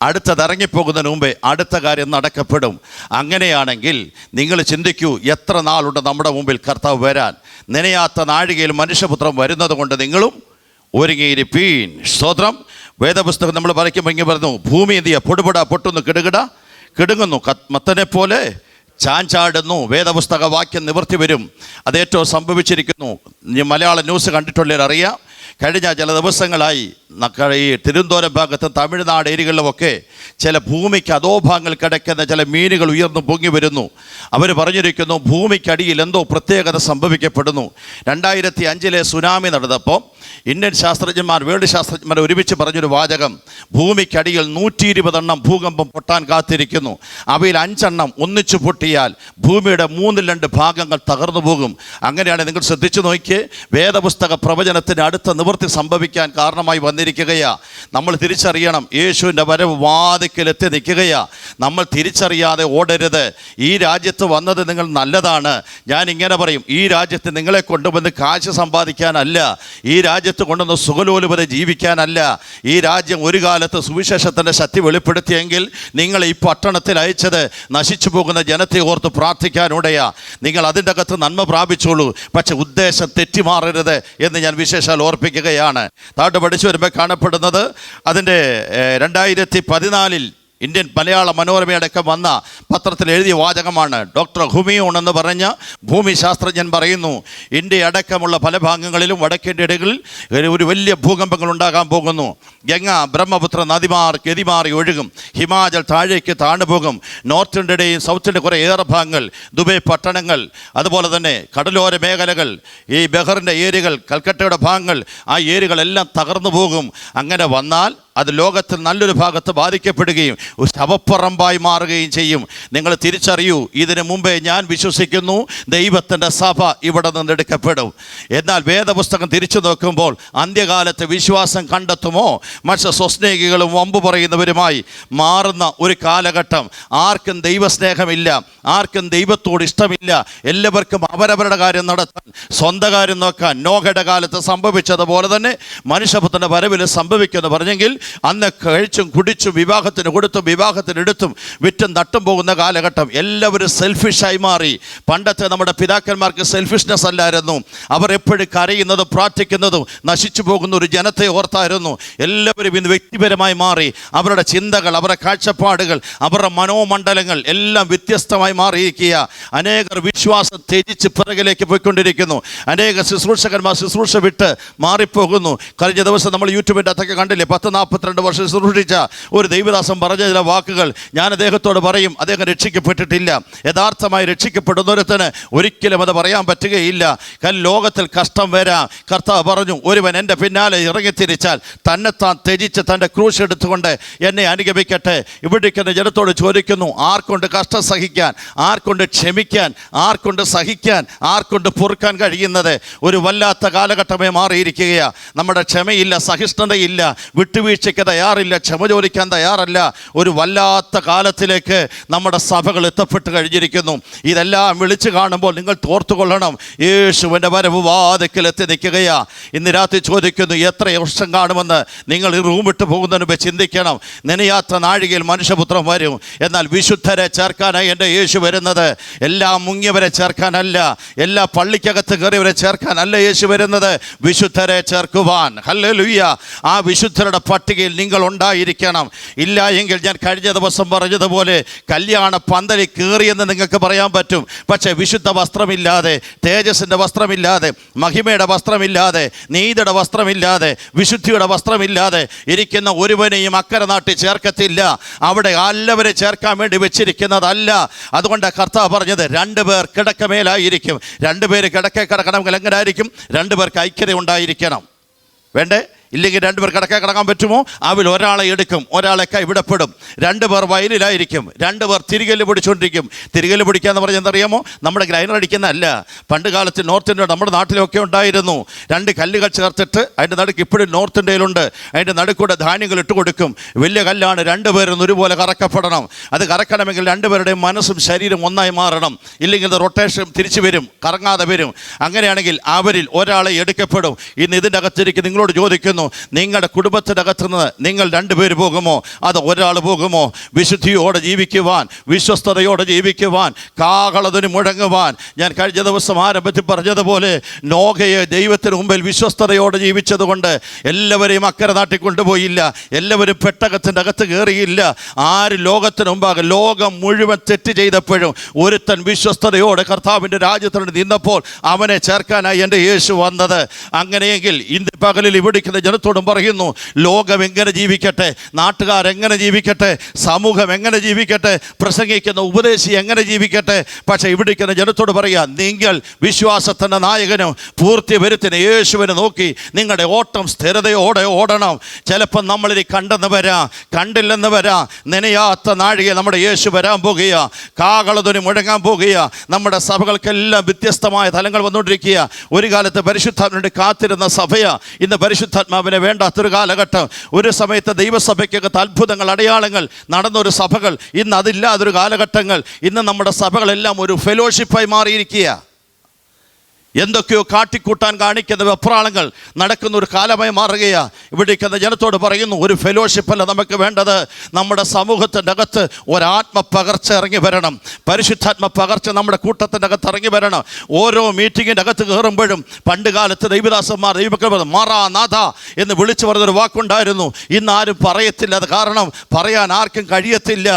അടുത്തത് ഇറങ്ങിപ്പോകുന്നതിന് മുമ്പേ അടുത്ത കാര്യം നടക്കപ്പെടും. അങ്ങനെയാണെങ്കിൽ നിങ്ങൾ ചിന്തിക്കൂ, എത്ര നാളുണ്ട് നമ്മുടെ മുമ്പിൽ കർത്താവ് വരാൻ? നനയാത്ത നാഴികയിൽ മനുഷ്യപുത്രം വരുന്നത് കൊണ്ട് നിങ്ങളും ഒരുങ്ങിയിരിപ്പീൻ. സ്തോത്രം. വേദപുസ്തകം നമ്മൾ വരയ്ക്കുമ്പോൾ ഇങ്ങനെ പറഞ്ഞു, ഭൂമി എന്ത് ചെയ്യുക? പൊട്ടുന്നു, കിടുങ്ങുന്നു, മത്തനെ പോലെ ചാഞ്ചാടുന്നു. വേദപുസ്തക വാക്യം നിവർത്തി വരും. അത് ഏറ്റവും സംഭവിച്ചിരിക്കുന്നു. മലയാള ന്യൂസ് കണ്ടിട്ടുള്ളവരറിയാം. കഴിഞ്ഞ ചില ദിവസങ്ങളായി ഈ തിരുവനന്തപുരം ഭാഗത്തും തമിഴ്നാട് ഏരിയകളിലുമൊക്കെ ചില ഭൂമിക്ക് അധോഭാഗങ്ങൾ കിടക്കുന്ന ചില മീനുകൾ ഉയർന്നു പൊങ്ങി വരുന്നു. അവർ പറഞ്ഞിരിക്കുന്നു ഭൂമിക്കടിയിൽ എന്തോ പ്രത്യേകത സംഭവിക്കപ്പെടുന്നു. 2005 സുനാമി നടന്നപ്പോൾ ഇന്ത്യൻ ശാസ്ത്രജ്ഞന്മാർ, വേൾഡ് ശാസ്ത്രജ്ഞന്മാർ ഒരുമിച്ച് പറഞ്ഞൊരു വാചകം, ഭൂമിക്കടിയിൽ 120 ഭൂകമ്പം പൊട്ടാൻ കാത്തിരിക്കുന്നു. അവയിൽ 5 ഒന്നിച്ചു പൊട്ടിയാൽ ഭൂമിയുടെ 2 ഭാഗങ്ങൾ തകർന്നു പോകും. അങ്ങനെയാണ് നിങ്ങൾ ശ്രദ്ധിച്ചു നോക്കിയേ, വേദപുസ്തക പ്രവചനത്തിന് അടുത്ത നിവൃത്തി സംഭവിക്കാൻ കാരണമായി വന്നിരിക്കുന്നത് വന്നിരിക്കുകയാ. നമ്മൾ തിരിച്ചറിയണം, യേശുവിൻ്റെ വരവ് വാതിക്കലെത്തി നിൽക്കുകയാ. നമ്മൾ തിരിച്ചറിയാതെ ഓടരുത്. ഈ രാജ്യത്ത് വന്നത് നിങ്ങൾ നല്ലതാണ്. ഞാൻ ഇങ്ങനെ പറയും, ഈ രാജ്യത്ത് നിങ്ങളെ കൊണ്ടുവന്ന് കാശ് സമ്പാദിക്കാനല്ല, ഈ രാജ്യത്ത് കൊണ്ടുവന്ന് സുഖലോലുപത ജീവിക്കാനല്ല. ഈ രാജ്യം ഒരു കാലത്ത് സുവിശേഷത്തിൻ്റെ ശക്തി വെളിപ്പെടുത്തിയെങ്കിൽ നിങ്ങൾ ഈ പട്ടണത്തിൽ അയച്ചത് നശിച്ചു പോകുന്ന ജനത്തെ ഓർത്ത് പ്രാർത്ഥിക്കാനൂടെയാ. നിങ്ങൾ അതിൻ്റെ അകത്ത് നന്മ പ്രാപിച്ചോളൂ, പക്ഷെ ഉദ്ദേശം തെറ്റിമാറരുത് എന്ന് ഞാൻ വിശേഷാൽ ഓർപ്പിക്കുകയാണ്. താഴോട്ട് പഠിച്ചു വരുമ്പോൾ കാണപ്പെടുന്നത് അതിൻ്റെ 2014 ഇന്ത്യൻ മലയാള മനോരമയടക്കം വന്ന പത്രത്തിൽ എഴുതിയ വാചകമാണ്. ഡോക്ടർ ഹുമയൂൺ എന്ന് പറഞ്ഞ ഭൂമിശാസ്ത്രജ്ഞൻ പറയുന്നു, ഇന്ത്യ അടക്കമുള്ള പല ഭാഗങ്ങളിലും വടക്കേൻ്റെ ഇടകളിൽ ഒരു വലിയ ഭൂകമ്പങ്ങൾ ഉണ്ടാകാൻ പോകുന്നു. ഗംഗ ബ്രഹ്മപുത്ര നദിമാർ ഗതിമാറി ഒഴുകും. ഹിമാചൽ താഴേക്ക് താണുപോകും. നോർത്തിൻ്റെയും സൗത്തിൻ്റെ കുറേ ഏറെ ഭാഗങ്ങൾ, ദുബൈ പട്ടണങ്ങൾ, അതുപോലെ തന്നെ കടലോര മേഖലകൾ, ഈ ബഹറിൻ്റെ ഏരിയകൾ, കൽക്കട്ടയുടെ ഭാഗങ്ങൾ, ആ ഏരിയകളെല്ലാം തകർന്നു പോകും. അങ്ങനെ വന്നാൽ അത് ലോകത്തിൽ നല്ലൊരു ഭാഗത്ത് ബാധിക്കപ്പെടുകയും ശവപ്പറമ്പായി മാറുകയും ചെയ്യും. നിങ്ങൾ തിരിച്ചറിയൂ, ഇതിനു മുമ്പേ ഞാൻ വിശ്വസിക്കുന്നു ദൈവത്തിൻ്റെ സഭ ഇവിടെ നിന്ന് എടുക്കപ്പെടും. എന്നാൽ വേദപുസ്തകം തിരിച്ചു നോക്കുമ്പോൾ അന്ത്യകാലത്ത് വിശ്വാസം കണ്ടെത്തുമോ? മനുഷ്യ സ്വസ്നേഹികളും വമ്പ് പറയുന്നവരുമായി മാറുന്ന ഒരു കാലഘട്ടം. ആർക്കും ദൈവസ്നേഹമില്ല, ആർക്കും ദൈവത്തോട് ഇഷ്ടമില്ല. എല്ലാവർക്കും അവരവരുടെ കാര്യം നടത്താൻ, സ്വന്തം കാര്യം നോക്കാൻ. നോഹയുടെ കാലത്ത് സംഭവിച്ചതുപോലെ തന്നെ മനുഷ്യപുത്രൻ്റെ വരവിൽ സംഭവിക്കുമെന്ന് പറഞ്ഞെങ്കിൽ അന്ന് കഴിച്ചും കുടിച്ചും വിവാഹത്തിന് കൊടുത്തും വിവാഹത്തിനെടുത്തും വിറ്റും നട്ടും പോകുന്ന കാലഘട്ടം. എല്ലാവരും സെൽഫിഷായി മാറി. പണ്ടത്തെ നമ്മുടെ പിതാക്കന്മാർക്ക് സെൽഫിഷ്നെസ് അല്ലായിരുന്നു. അവർ എപ്പോഴും കരയുന്നതും പ്രാർത്ഥിക്കുന്നതും നശിച്ചു പോകുന്ന ഒരു ജനത്തെ ഓർത്തായിരുന്നു. എല്ലാവരും ഇന്ന് വ്യക്തിപരമായി മാറി. അവരുടെ ചിന്തകൾ, അവരുടെ കാഴ്ചപ്പാടുകൾ, അവരുടെ മനോമണ്ഡലങ്ങൾ എല്ലാം വ്യത്യസ്തമായി മാറിയിരിക്കുക. അനേകർ വിശ്വാസം ത്യജിച്ച് പിറകിലേക്ക് പോയിക്കൊണ്ടിരിക്കുന്നു. അനേക ശുശ്രൂഷകന്മാർ ശുശ്രൂഷ വിട്ട് മാറിപ്പോകുന്നു. കഴിഞ്ഞ ദിവസം നമ്മൾ യൂട്യൂബിൻ്റെ അകത്തൊക്കെ കണ്ടില്ലേ, 42 വർഷം ശുശ്രൂഷിച്ച ഒരു ദൈവദാസൻ പറഞ്ഞ ചില വാക്കുകൾ ഞാൻ അദ്ദേഹത്തോട് പറയും. അദ്ദേഹം രക്ഷിക്കപ്പെട്ടിട്ടില്ല. യഥാർത്ഥമായി രക്ഷിക്കപ്പെടുന്നൊരുത്തന് ഒരിക്കലും അത് പറയാൻ പറ്റുകയില്ല. കാരണം ലോകത്തിൽ കഷ്ടം വരാം. കർത്താവ് പറഞ്ഞു, ഒരുവൻ എൻ്റെ പിന്നാലെ ഇറങ്ങിത്തിരിച്ചാൽ തന്നെത്താൻ ത്യജിച്ച് തൻ്റെ ക്രൂശ് എടുത്തുകൊണ്ട് എന്നെ അനുഗമിക്കട്ടെ. ഇവിടേക്ക് ജനത്തോട് ചോദിക്കുന്നു, ആർക്കൊണ്ട് കഷ്ടം സഹിക്കാൻ, ആർക്കൊണ്ട് ക്ഷമിക്കാൻ, ആർക്കൊണ്ട് സഹിക്കാൻ, ആർക്കൊണ്ട് പൊറുക്കാൻ കഴിയുന്നത്? ഒരു വല്ലാത്ത കാലഘട്ടമേ മാറിയിരിക്കുകയാണ്. നമ്മുടെ ക്ഷമയില്ല, സഹിഷ്ണുതയില്ല, വിട്ടുവീഴ്ചയ്ക്ക് തയ്യാറില്ല, ക്ഷമ ചോദിക്കാൻ തയ്യാറല്ല. ഒരു വല്ലാത്ത കാലത്തിലേക്ക് നമ്മുടെ സഭകൾ എത്തപ്പെട്ട് കഴിഞ്ഞിരിക്കുന്നു. ഇതെല്ലാം വിളിച്ചു കാണുമ്പോൾ നിങ്ങൾ തോർത്തുകൊള്ളണം, യേശുവിൻ്റെ വരവ് വാതിക്കലെത്തി നിൽക്കുകയാ. ഇന്ന് രാത്രി ചോദിക്കുന്നു, എത്ര വർഷം കാണുമെന്ന് നിങ്ങൾ ഈ റൂം വിട്ട് പോകുന്നതിന് മുമ്പ് ചിന്തിക്കണം. നനയാത്ത നാഴികയിൽ മനുഷ്യപുത്രം വരും. എന്നാൽ വിശുദ്ധരെ ചേർക്കാനായി എൻ്റെ യേശു വരുന്നത്. എല്ലാ മുങ്ങിയവരെ ചേർക്കാനല്ല, എല്ലാ പള്ളിക്കകത്ത് കയറിയവരെ ചേർക്കാനല്ല യേശു വരുന്നത്, വിശുദ്ധരെ ചേർക്കുവാൻ. ഹല്ലേലൂയ. ആ വിശുദ്ധരുടെ പട്ടികയിൽ നിങ്ങൾ ഉണ്ടായിരിക്കണം. ഇല്ല എങ്കിൽ ഞാൻ കഴിഞ്ഞ ദിവസം പറഞ്ഞതുപോലെ കല്യാണ പന്തലിൽ കയറിയെന്ന് നിങ്ങൾക്ക് പറയാൻ പറ്റും. പക്ഷേ വിശുദ്ധ വസ്ത്രമില്ലാതെ, തേജസ്സിൻ്റെ വസ്ത്രമില്ലാതെ, മഹിമയുടെ വസ്ത്രമില്ലാതെ, നീതിയുടെ വസ്ത്രമില്ലാതെ, വിശുദ്ധിയുടെ വസ്ത്രമില്ലാതെ ഇരിക്കുന്ന ഒരുവനെയും അക്കരെ നാട്ടിൽ ചേർക്കത്തില്ല. അവിടെ എല്ലാവരെ ചേർക്കാൻ വേണ്ടി വെച്ചിരിക്കുന്നതല്ല. അതുകൊണ്ട് കർത്താവ് പറഞ്ഞത്, 2 പേർ കിടക്കമേലായിരിക്കും. 2 പേര് കിടക്കെ കിടക്കണമെങ്കിൽ എങ്ങനെ ആയിരിക്കും? 2 പേർക്ക് ഐക്യത ഉണ്ടായിരിക്കണം. വേണ്ടേ? ഇല്ലെങ്കിൽ 2 പേർ കിടക്കാൻ പറ്റുമോ? അവൽ ഒരാളെ എടുക്കും, ഒരാളെ കൈവിടപ്പെടും. 2 പേർ വയലിലായിരിക്കും, 2 പേർ തിരികല്ല് പിടിച്ചുകൊണ്ടിരിക്കും. തിരികല്ല് പിടിക്കുക എന്ന് പറഞ്ഞാൽ എന്തറിയാമോ? നമ്മുടെ ഗ്രൈൻഡർ അടിക്കുന്നതല്ല. പണ്ട് കാലത്ത് നോർത്ത് ഇന്ത്യ നമ്മുടെ നാട്ടിലൊക്കെ ഉണ്ടായിരുന്നു. 2 കല്ലുകൾ ചേർത്തിട്ട് അതിൻ്റെ നടുക്ക് ഇപ്പോഴും നോർത്ത് ഇന്ത്യയിലുണ്ട്. അതിൻ്റെ നടുക്കൂടെ ധാന്യങ്ങൾ ഇട്ട് കൊടുക്കും. വലിയ കല്ലാണ്. 2 പേരും ഒരുപോലെ കറക്കപ്പെടണം. അത് കറക്കണമെങ്കിൽ 2 പേരുടെയും മനസ്സും ശരീരം ഒന്നായി മാറണം. ഇല്ലെങ്കിൽ റൊട്ടേഷൻ തിരിച്ചു വരും, കറങ്ങാതെ വരും. അങ്ങനെയാണെങ്കിൽ അവരിൽ ഒരാളെ എടുക്കപ്പെടും. ഇന്ന് ഇതിൻ്റെ അകത്തിരിക്കും നിങ്ങളോട് ചോദിക്കുന്നു, നിങ്ങളുടെ കുടുംബത്തിൻ്റെ അകത്ത് നിന്ന് നിങ്ങൾ 2 പേര് പോകുമോ, അത് ഒരാൾ പോകുമോ? വിശുദ്ധിയോടെ ജീവിക്കുവാൻ, വിശ്വസ്തയോടെ ജീവിക്കുവാൻ, കാഹളത്തിന് മുഴങ്ങുവാൻ. ഞാൻ കഴിഞ്ഞ ദിവസം ആരംഭത്തിൽ പറഞ്ഞതുപോലെ നോഹയെ ദൈവത്തിന് മുമ്പിൽ വിശ്വസ്തയോടെ ജീവിച്ചതുകൊണ്ട് എല്ലാവരെയും അക്കരെ നാട്ടിൽ കൊണ്ടുപോയില്ല. എല്ലാവരും പെട്ടകത്തിൻ്റെ അകത്ത് കയറിയില്ല. ആര് ലോകത്തിന് മുമ്പാകെ, ലോകം മുഴുവൻ തെറ്റ് ചെയ്തപ്പോഴും ഒരുത്തൻ വിശ്വസ്തയോടെ കർത്താവിൻ്റെ രാജ്യത്തിന് നിന്നപ്പോൾ അവനെ ചേർക്കാനായി എൻ്റെ യേശു വന്നത്. അങ്ങനെയെങ്കിൽ ഇന്ന് പകലിൽ ഇവിടിക്കുന്ന ജനത്തോടും പറയുന്നു, ലോകം എങ്ങനെ ജീവിക്കട്ടെ, നാട്ടുകാരെങ്ങനെ ജീവിക്കട്ടെ, സമൂഹം എങ്ങനെ ജീവിക്കട്ടെ, പ്രസംഗിക്കുന്ന ഉപദേശി എങ്ങനെ ജീവിക്കട്ടെ, പക്ഷേ ഇവിടിക്കുന്ന ജനത്തോട് പറയുക, നിങ്ങൾ വിശ്വാസത്തിൻ്റെ നായകനും പൂർത്തി വരുത്തിന് യേശുവിനെ നോക്കി നിങ്ങളുടെ ഓട്ടം സ്ഥിരതയോടെ ഓടണം. ചിലപ്പോൾ നമ്മളിനി കണ്ടെന്ന് വരാം, കണ്ടില്ലെന്ന് വരാം. നനയാത്ത നാഴിക നമ്മുടെ യേശു വരാൻ പോകുക, കാഹളധ്വനി മുഴങ്ങാൻ പോകുക. നമ്മുടെ സഭകൾക്കെല്ലാം വ്യത്യസ്തമായ തലങ്ങൾ വന്നുകൊണ്ടിരിക്കുക. ഒരു കാലത്ത് പരിശുദ്ധാത്മാവിന് കാത്തിരുന്ന സഭയ, ഇന്ന് പരിശുദ്ധാത്മാ പരിശുദ്ധാത്മാവിനെ വേണ്ടാത്തൊരു കാലഘട്ടം. ഒരു സമയത്ത് ദൈവസഭയ്ക്കകത്ത് അത്ഭുതങ്ങൾ, അടയാളങ്ങൾ നടന്നൊരു സഭകൾ, ഇന്ന് അതില്ലാതൊരു കാലഘട്ടങ്ങൾ. ഇന്ന് നമ്മുടെ സഭകളെല്ലാം ഒരു ഫെലോഷിപ്പായി മാറിയിരിക്കുക. എന്തൊക്കെയോ കാട്ടിക്കൂട്ടാൻ കാണിക്കുന്ന വെപ്രാളങ്ങൾ നടക്കുന്ന ഒരു കാലമായി മാറുകയാണ്. ഇവിടേക്കുന്ന ജനത്തോട് പറയുന്നു, ഒരു ഫെലോഷിപ്പല്ല നമുക്ക് വേണ്ടത്. നമ്മുടെ സമൂഹത്തിൻ്റെ അകത്ത് ഒരാത്മ പകർച്ച ഇറങ്ങി വരണം. പരിശുദ്ധാത്മ പകർച്ച നമ്മുടെ കൂട്ടത്തിൻ്റെ അകത്ത് ഇറങ്ങി വരണം. ഓരോ മീറ്റിങ്ങിൻ്റെ അകത്ത് കയറുമ്പോഴും പണ്ട് കാലത്ത് ദൈവദാസന്മാർ ദൈവമക്കൾ മാറാ നാഥ എന്ന് വിളിച്ചു പറഞ്ഞൊരു വാക്കുണ്ടായിരുന്നു. ഇന്ന് ആരും പറയത്തില്ല. അത് കാരണം പറയാൻ ആർക്കും കഴിയത്തില്ല.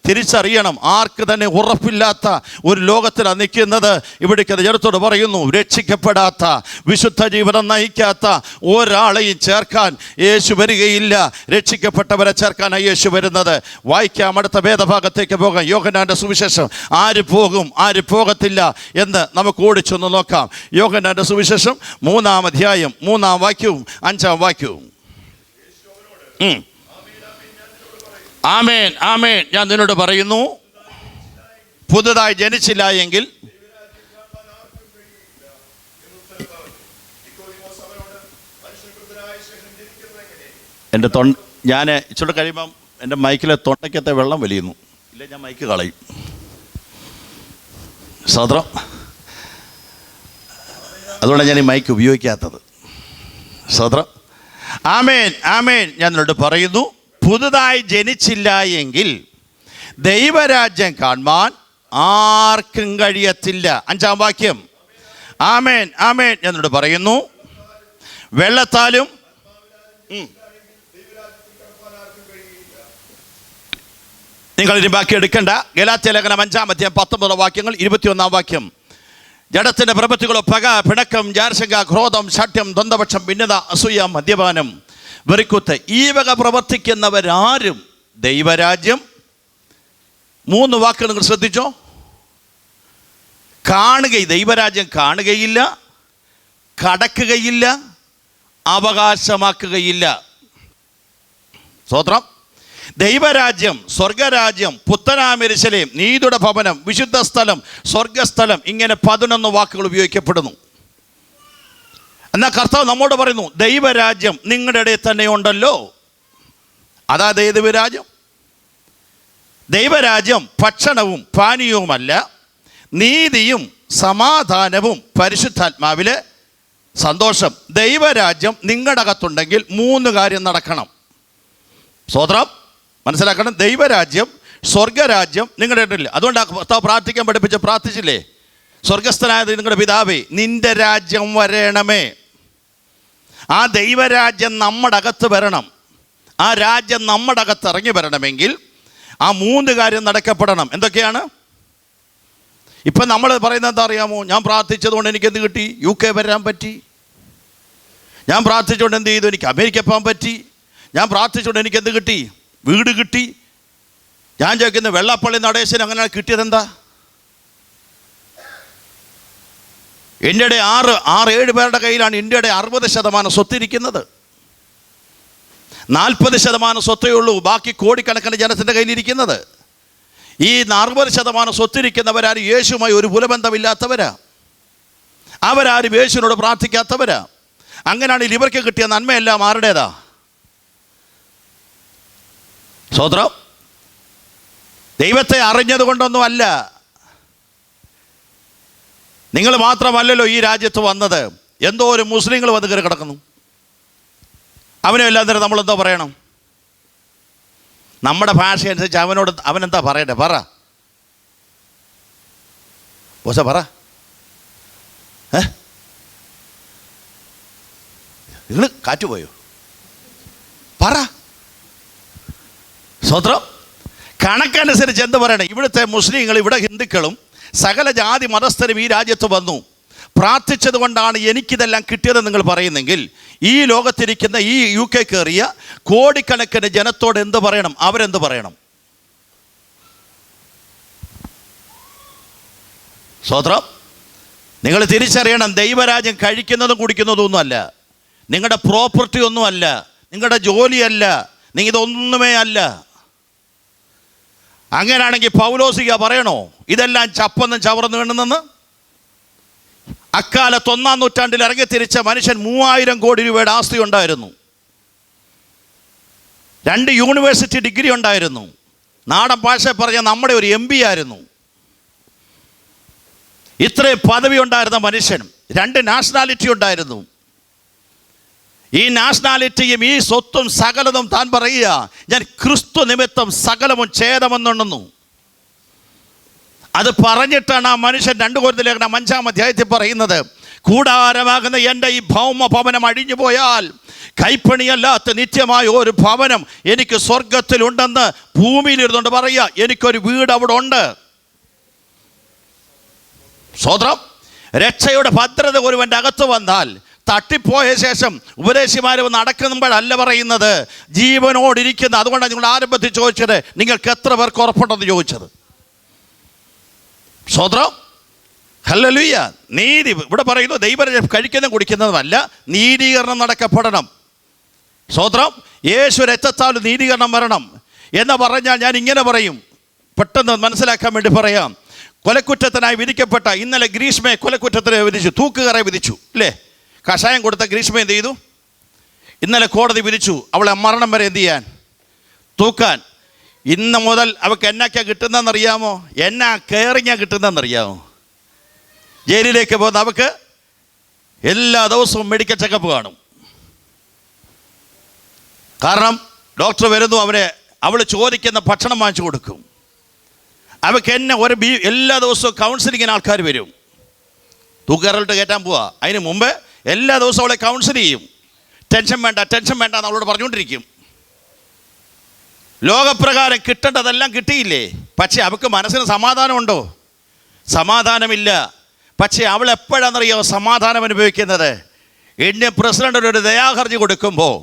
തിരിച്ചറിയണം, ആർക്ക് തന്നെ ഉറപ്പില്ലാത്ത ഒരു ലോകത്തിലാണ് നിൽക്കുന്നത്. ഇവിടേക്കുന്ന ജനത്തോട് പറയുന്നു, രക്ഷിക്കപ്പെടാത്ത, വിശുദ്ധ ജീവിതം നയിക്കാത്ത ഒരാളെയും ചേർക്കാൻ യേശു വരികയില്ല. രക്ഷിക്കപ്പെട്ടവരെ ചേർക്കാനാണ് യേശു വരുന്നത്. വായിക്കാം, അടുത്ത വേദഭാഗത്തേക്ക് പോകാം. യോഹന്നാന്റെ സുവിശേഷം. ആര് പോകും, ആര് പോകത്തില്ല എന്ന് നമുക്ക് ഓടിച്ചൊന്ന് നോക്കാം. യോഹന്നാന്റെ സുവിശേഷം 3-ാം അധ്യായം 3-ാം വാക്യവും 5-ാം വാക്യവും. ആമേൻ, ആമേൻ, ഞാൻ നിന്നോട് പറയുന്നു, പുതുതായി ജനിച്ചില്ല എങ്കിൽ എൻ്റെ ഞാൻ ഇച്ചിരി കഴിയുമ്പം എൻ്റെ മൈക്കിലെ തൊണ്ടയ്ക്കത്തെ വെള്ളം വലിയുന്നു. ഇല്ല, ഞാൻ മൈക്ക് കളയും. സ്വതന്ത്രം. അതുകൊണ്ടാണ് ഞാൻ ഈ മൈക്ക് ഉപയോഗിക്കാത്തത്. സ്വതന്ത്രം. ആമേൻ, ആമേൻ, ഞാൻ നിന്നോട് പറയുന്നു, പുതുതായി ജനിച്ചില്ല എങ്കിൽ ദൈവരാജ്യം കാണുവാൻ ആർക്കും കഴിയത്തില്ല. 5-ാം വാക്യം. ആമേൻ, ആമേൻ, ഞാൻ നിന്നോട് പറയുന്നു, വെള്ളത്താലും നിങ്ങളിനി ബാക്കി എടുക്കണ്ട. ഗലാത്യ ലേഖനം 5-ാം അധ്യായം 19 വാക്യങ്ങൾ, 21-ാം വാക്യം. ജഡത്തിന്റെ പ്രവൃത്തികളോ പക, പിണക്കം, ജാരശങ്ക, ക്രോധം, ശാഠ്യം, ദ്വന്ദ്വപക്ഷം, ഭിന്നത, അസൂയ, മദ്യപാനം, വെറിക്കുത്ത്, ഈ വക പ്രവർത്തിക്കുന്നവരാരും ദൈവരാജ്യം, 3 വാക്കുകൾ നിങ്ങൾ ശ്രദ്ധിച്ചോ, ദൈവരാജ്യം കാണുകയില്ല, കടക്കുകയില്ല, അവകാശമാക്കുകയില്ല. സ്തോത്രം. ദൈവരാജ്യം, സ്വർഗരാജ്യം, പുത്തനാം യെരൂശലേം, നീതിയുടെ ഭവനം, വിശുദ്ധ സ്ഥലം, സ്വർഗസ്ഥലം, ഇങ്ങനെ 11 വാക്കുകൾ ഉപയോഗിക്കപ്പെടുന്നു. എന്നാൽ കർത്താവ് നമ്മോട് പറയുന്നു, ദൈവരാജ്യം നിങ്ങളുടെ ഇടയിൽ തന്നെ ഉണ്ടല്ലോ. അതാ ദൈവരാജ്യം. ദൈവരാജ്യം ഭക്ഷണവും പാനീയവുമല്ല, നീതിയും സമാധാനവും പരിശുദ്ധാത്മാവിലെ സന്തോഷം. ദൈവരാജ്യം നിങ്ങളുടെ അകത്തുണ്ടെങ്കിൽ 3 കാര്യം നടക്കണം. സ്തോത്രം. മനസ്സിലാക്കണം. ദൈവരാജ്യം, സ്വർഗരാജ്യം നിങ്ങളുടെ ഇടയില്ല. അതുകൊണ്ട് കർത്താവ് പ്രാർത്ഥിക്കാൻ പ്രാർത്ഥിച്ചില്ലേ, സ്വർഗസ്ഥനായ നിങ്ങളുടെ പിതാവേ, നിന്റെ രാജ്യം വരണമേ. ആ ദൈവരാജ്യം നമ്മുടെ അകത്ത് വരണം. ആ രാജ്യം നമ്മുടെ അകത്ത് ഇറങ്ങി വരണമെങ്കിൽ ആ 3 കാര്യം നടക്കപ്പെടണം. എന്തൊക്കെയാണ്? ഇപ്പം നമ്മൾ പറയുന്നത് എന്താ അറിയാമോ? ഞാൻ പ്രാർത്ഥിച്ചതുകൊണ്ട് എനിക്ക് എന്ത് കിട്ടി? UK വരാൻ പറ്റി. ഞാൻ പ്രാർത്ഥിച്ചുകൊണ്ട് എന്ത് ചെയ്തു? എനിക്ക് അമേരിക്ക പോകാൻ പറ്റി. ഞാൻ പ്രാർത്ഥിച്ചുകൊണ്ട് എനിക്ക് എന്ത് കിട്ടി? വീട് കിട്ടി. ഞാൻ ചോദിക്കുന്ന വെള്ളാപ്പള്ളി നടേശന് അങ്ങനെ കിട്ടിയതെന്താ? ഇന്ത്യയുടെ 6-7 പേരുടെ കയ്യിലാണ് ഇന്ത്യയുടെ 60% സ്വത്തിരിക്കുന്നത്. 40% സ്വത്തേ ഉള്ളൂ ബാക്കി കോടിക്കണക്കിന് ജനത്തിൻ്റെ കയ്യിലിരിക്കുന്നത്. ഈ 60% സ്വത്തിരിക്കുന്നവരാരും യേശുവുമായി ഒരു പുലബന്ധമില്ലാത്തവരാ. അവരാരും യേശുവിനോട് പ്രാർത്ഥിക്കാത്തവരാ. അങ്ങനെയാണെങ്കിൽ ഇവർക്ക് കിട്ടിയ നന്മയെല്ലാം ആരുടേതാ? സ്തോത്രം. ദൈവത്തെ അറിഞ്ഞത് കൊണ്ടൊന്നും അല്ല. നിങ്ങൾ മാത്രമല്ലല്ലോ ഈ രാജ്യത്ത് വന്നത്. എന്തോ ഒരു മുസ്ലിങ്ങൾ വന്ന് കയറി കിടക്കുന്നു. അവനെല്ലാം നേരം നമ്മളെന്തോ പറയണം? നമ്മുടെ ഭാഷ അനുസരിച്ച് അവനെന്താ പറയട്ടെ? പറ ബോസ, പറ. നിങ്ങൾ കാറ്റുപോയോ? പറ. സ്വത്രം. കണക്കനുസരിച്ച് എന്ത് പറയണം? ഇവിടുത്തെ മുസ്ലിങ്ങൾ, ഇവിടെ ഹിന്ദുക്കളും സകല ജാതി മതസ്ഥരും ഈ രാജ്യത്ത് വന്നു. പ്രാർത്ഥിച്ചത് കൊണ്ടാണ് എനിക്കിതെല്ലാം കിട്ടിയതെന്ന് നിങ്ങൾ പറയുന്നെങ്കിൽ, ഈ ലോകത്തിരിക്കുന്ന ഈ UK കയറിയ കോടിക്കണക്കിന് ജനത്തോട് എന്ത് പറയണം? അവരെന്ത് പറയണം? സ്തോത്രം. നിങ്ങൾ തിരിച്ചറിയണം, ദൈവരാജ്യം കഴിക്കുന്നതും കുടിക്കുന്നതും ഒന്നുമല്ല, നിങ്ങളുടെ പ്രോപ്പർട്ടി ഒന്നുമല്ല, നിങ്ങളുടെ ജോലിയല്ല, ഇതൊന്നുമേ അല്ല. അങ്ങനെയാണെങ്കിൽ പൗലോസിക പറയണോ ഇതെല്ലാം ചപ്പൊന്നും ചവർന്ന് വീണെന്ന്? അക്കാലത്ത് 1-ാം നൂറ്റാണ്ടിൽ ഇറങ്ങിത്തിരിച്ച മനുഷ്യൻ 3000 കോടി രൂപയുടെ ആസ്തി ഉണ്ടായിരുന്നു. 2 യൂണിവേഴ്സിറ്റി ഡിഗ്രി ഉണ്ടായിരുന്നു. നാടൻ ഭാഷ പറഞ്ഞ നമ്മുടെ ഒരു MP ആയിരുന്നു. ഇത്രയും പദവി ഉണ്ടായിരുന്ന മനുഷ്യൻ 2 നാഷണാലിറ്റി ഉണ്ടായിരുന്നു. ഈ നാഷണാലിറ്റിയും ഈ സ്വത്തും സകലതും താൻ പറയുക, ഞാൻ ക്രിസ്തു നിമിത്തം സകലവും ഛേദമെന്നുണ്ടെന്നു. അത് പറഞ്ഞിട്ടാണ് ആ മനുഷ്യൻ 2 കൊരിന്ത്യർ 5-ാം അധ്യായത്തിൽ പറയുന്നത്, കൂടാരമാകുന്ന എൻ്റെ ഈ ഭൗമ ഭവനം അഴിഞ്ഞു പോയാൽ കൈപ്പണിയല്ലാത്ത നിത്യമായ ഒരു ഭവനം എനിക്ക് സ്വർഗത്തിലുണ്ടെന്ന് ഭൂമിയിലിരുന്നുകൊണ്ട് പറയുക, എനിക്കൊരു വീട് അവിടെ ഉണ്ട്. സ്വതന്ത്രം. രക്ഷയുടെ ഭദ്രത ഒരുവൻ്റെ അകത്ത് വന്നാൽ തട്ടിപ്പോയ ശേഷം ഉപദേശിമാർ നടക്കുമ്പോഴല്ല പറയുന്നത്, ജീവനോടിരിക്കുന്ന. അതുകൊണ്ടാണ് നിങ്ങൾ ആരംഭത്തിൽ ചോദിച്ചത്, നിങ്ങൾക്ക് എത്ര പേർക്ക് ഉറപ്പുണ്ടെന്ന് ചോദിച്ചത്. സ്വതന്ത്രം. ഹല്ലേലൂയ. നീതി ഇവിടെ പറയുന്നു, ദൈവം കഴിക്കുന്നതും കുടിക്കുന്നതുമല്ല, നീതീകരണം നടക്കപ്പെടണം. സ്വതന്ത്രം. യേശു രക്തത്താൽ നീതീകരണം വരണം എന്ന് പറഞ്ഞാൽ ഞാൻ ഇങ്ങനെ പറയും, പെട്ടെന്ന് മനസ്സിലാക്കാൻ വേണ്ടി പറയാം. കൊലക്കുറ്റത്തിനായി വിധിക്കപ്പെട്ട ഇന്നലെ ഗ്രീഷ്മയെ കൊലക്കുറ്റത്തിന് വിധിച്ചു, തൂക്കുകയറ വിധിച്ചു അല്ലേ? കഷായം കൊടുത്ത ഗ്രീഷ്മ എന്ത് ചെയ്തു? ഇന്നലെ കോടതി വിധിച്ചു അവളെ മരണം വരെ എന്ത് ചെയ്യാൻ? തൂക്കാൻ. ഇന്ന് മുതൽ അവൾക്ക് എന്നൊക്കെയാണ് കിട്ടുന്നതെന്നറിയാമോ? എന്നാ കെയറിങ്ങാണ് കിട്ടുന്നതെന്നറിയാമോ? ജയിലിലേക്ക് പോകുന്ന അവൾക്ക് എല്ലാ ദിവസവും മെഡിക്കൽ ചെക്കപ്പ് കാണും. കാരണം ഡോക്ടർ വരുന്നു, അവൾ ചോദിക്കുന്ന ഭക്ഷണം വാങ്ങിച്ചു കൊടുക്കും. അവൾക്ക് എന്നെ എല്ലാ ദിവസവും കൗൺസിലിങ്ങിന് ആൾക്കാർ വരും. തൂക്കറിട്ട് കയറ്റാൻ പോവാ. അതിന് മുമ്പ് എല്ലാ ദിവസവും അവളെ കൗൺസിൽ ചെയ്യും. ടെൻഷൻ വേണ്ട എന്ന് അവളോട് പറഞ്ഞുകൊണ്ടിരിക്കും. ലോകപ്രകാരം കിട്ടേണ്ടതെല്ലാം കിട്ടിയില്ലേ? പക്ഷേ അവൾക്ക് മനസ്സിന് സമാധാനമുണ്ടോ? സമാധാനമില്ല. പക്ഷേ അവൾ എപ്പോഴാണെന്നറിയോ സമാധാനം അനുഭവിക്കുന്നത്? ഇന്ത്യൻ പ്രസിഡന്റിനൊരു ദയാഹർജി കൊടുക്കുമ്പോൾ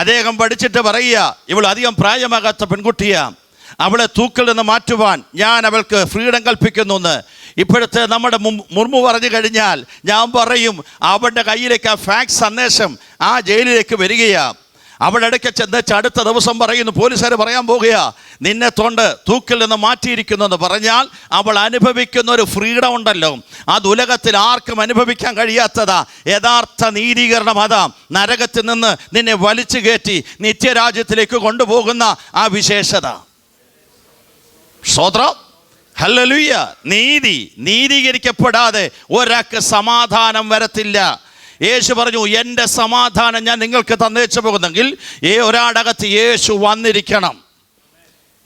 അദ്ദേഹം പഠിച്ചിട്ട് പറയുക, ഇവൾ അധികം പ്രായമാകാത്ത പെൺകുട്ടിയാണ്, അവളെ തൂക്കിൽ നിന്ന് മാറ്റുവാൻ ഞാൻ അവൾക്ക് ഫ്രീഡം കൽപ്പിക്കുന്നു എന്ന്. ഇപ്പോഴത്തെ നമ്മുടെ മുർമു പറഞ്ഞു കഴിഞ്ഞാൽ ഞാൻ പറയും, അവളുടെ കയ്യിലേക്ക് ആ ഫാക്സ് സന്ദേശം ആ ജയിലിലേക്ക് വരികയാണ്. അവളുടെ ഇടയ്ക്ക് ചെന്ന് അടുത്ത ദിവസം പറയുന്നു, പോലീസുകാർ പറയാൻ പോകുക, നിന്നെ തൂക്കിൽ നിന്ന് മാറ്റിയിരിക്കുന്നു എന്ന് പറഞ്ഞാൽ അവൾ അനുഭവിക്കുന്ന ഒരു ഫ്രീഡം ഉണ്ടല്ലോ, അത് ഉലകത്തിൽ ആർക്കും അനുഭവിക്കാൻ കഴിയാത്തതാ. യഥാർത്ഥ നീതീകരണം അതാ. നരകത്തിൽ നിന്ന് നിന്നെ വലിച്ചു കയറ്റി നിത്യരാജ്യത്തിലേക്ക് കൊണ്ടുപോകുന്ന ആ വിശേഷത. സ്തോത്രം. ഹല്ലേലൂയ. നീതീകരിക്കപ്പെടാതെ ഒരാൾക്ക് സമാധാനം വരത്തില്ല. യേശു പറഞ്ഞു, എൻ്റെ സമാധാനം ഞാൻ നിങ്ങൾക്ക് തന്നേച്ചു പോകുന്നെങ്കിൽ ഒരാടകത്ത് യേശു വന്നിരിക്കണം.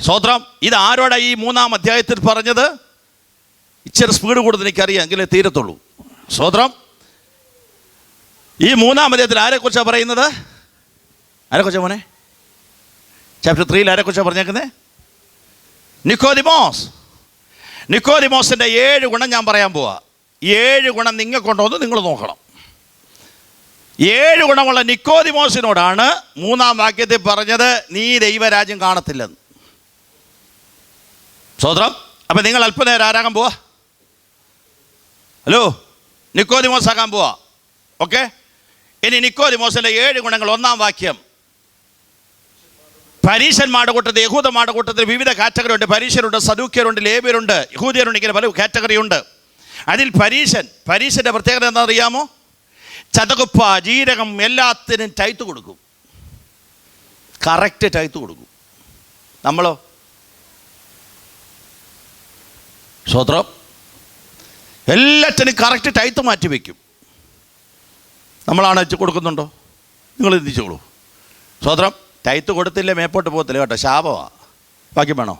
സ്തോത്രം. ഇത് ആരോടാ ഈ 3-ാം അധ്യായത്തിൽ പറഞ്ഞത്? ഇച്ചിരി സ്പീഡ് കൂടുതൽ എനിക്കറിയാം, എങ്കിലേ തീരത്തുള്ളൂ. സ്തോത്രം. ഈ 3-ാം അധ്യായത്തിൽ ആരെക്കുറിച്ചാണ് പറയുന്നത്? ആരെക്കുറിച്ചാണ് മോനെ? ചാപ്റ്റർ 3 ആരെക്കുറിച്ചാണ് പറഞ്ഞേക്കുന്നത്? നിക്കോദിമോസിൻ്റെ 7 ഗുണം ഞാൻ പറയാൻ പോവാ. 7 ഗുണം നിങ്ങൾക്കുണ്ടോ എന്ന് നിങ്ങൾ നോക്കണം. 7 ഗുണമുള്ള നിക്കോദിമോസിനോടാണ് 3-ാം വാക്യത്തിൽ പറഞ്ഞത്, നീ ദൈവരാജ്യം കാണത്തില്ലെന്ന്. സ്തോത്രം. അപ്പം നിങ്ങൾ അല്പനേരം ആരാകാൻ പോവാ? ഹലോ, നിക്കോദിമോസ് ആകാൻ പോവാ. ഓക്കെ. ഇനി നിക്കോദിമോസിൻ്റെ 7 ഗുണങ്ങൾ. 1-ാം വാക്യം, പരീശന്മാരുടെ കൂട്ടത്തിൽ, യഹൂദന്മാരുടെ കൂട്ടത്തിൽ വിവിധ കാറ്റഗറി ഉണ്ട്. പരീശരുണ്ട്, സദൂക്യരുണ്ട്, ലേവ്യരുണ്ട്, യഹൂദിയരുണ്ട്. ഇങ്ങനെ പല കാറ്റഗറി ഉണ്ട്. അതിൽ പരീശൻ്റെ പ്രത്യേകത എന്താണെന്നറിയാമോ? ചതകുപ്പ, ജീരകം എല്ലാത്തിനും ടൈത്ത് കൊടുക്കും. കറക്റ്റ് ടൈത്ത് കൊടുക്കും. നമ്മളോ? സ്വതന്ത്രം. എല്ലാറ്റിനും കറക്റ്റ് ടൈത്ത് മാറ്റി വയ്ക്കും. നമ്മളാണ് വെച്ച് കൊടുക്കുന്നുണ്ടോ? നിങ്ങൾ ചിന്തിച്ചോളൂ. സ്വതന്ത്രം. ടൈത്ത് കൊടുത്തില്ലേ മേപ്പോട്ട് പോകത്തില്ല കേട്ടോ, ശാപമാണ്. ബാക്കി വേണോ?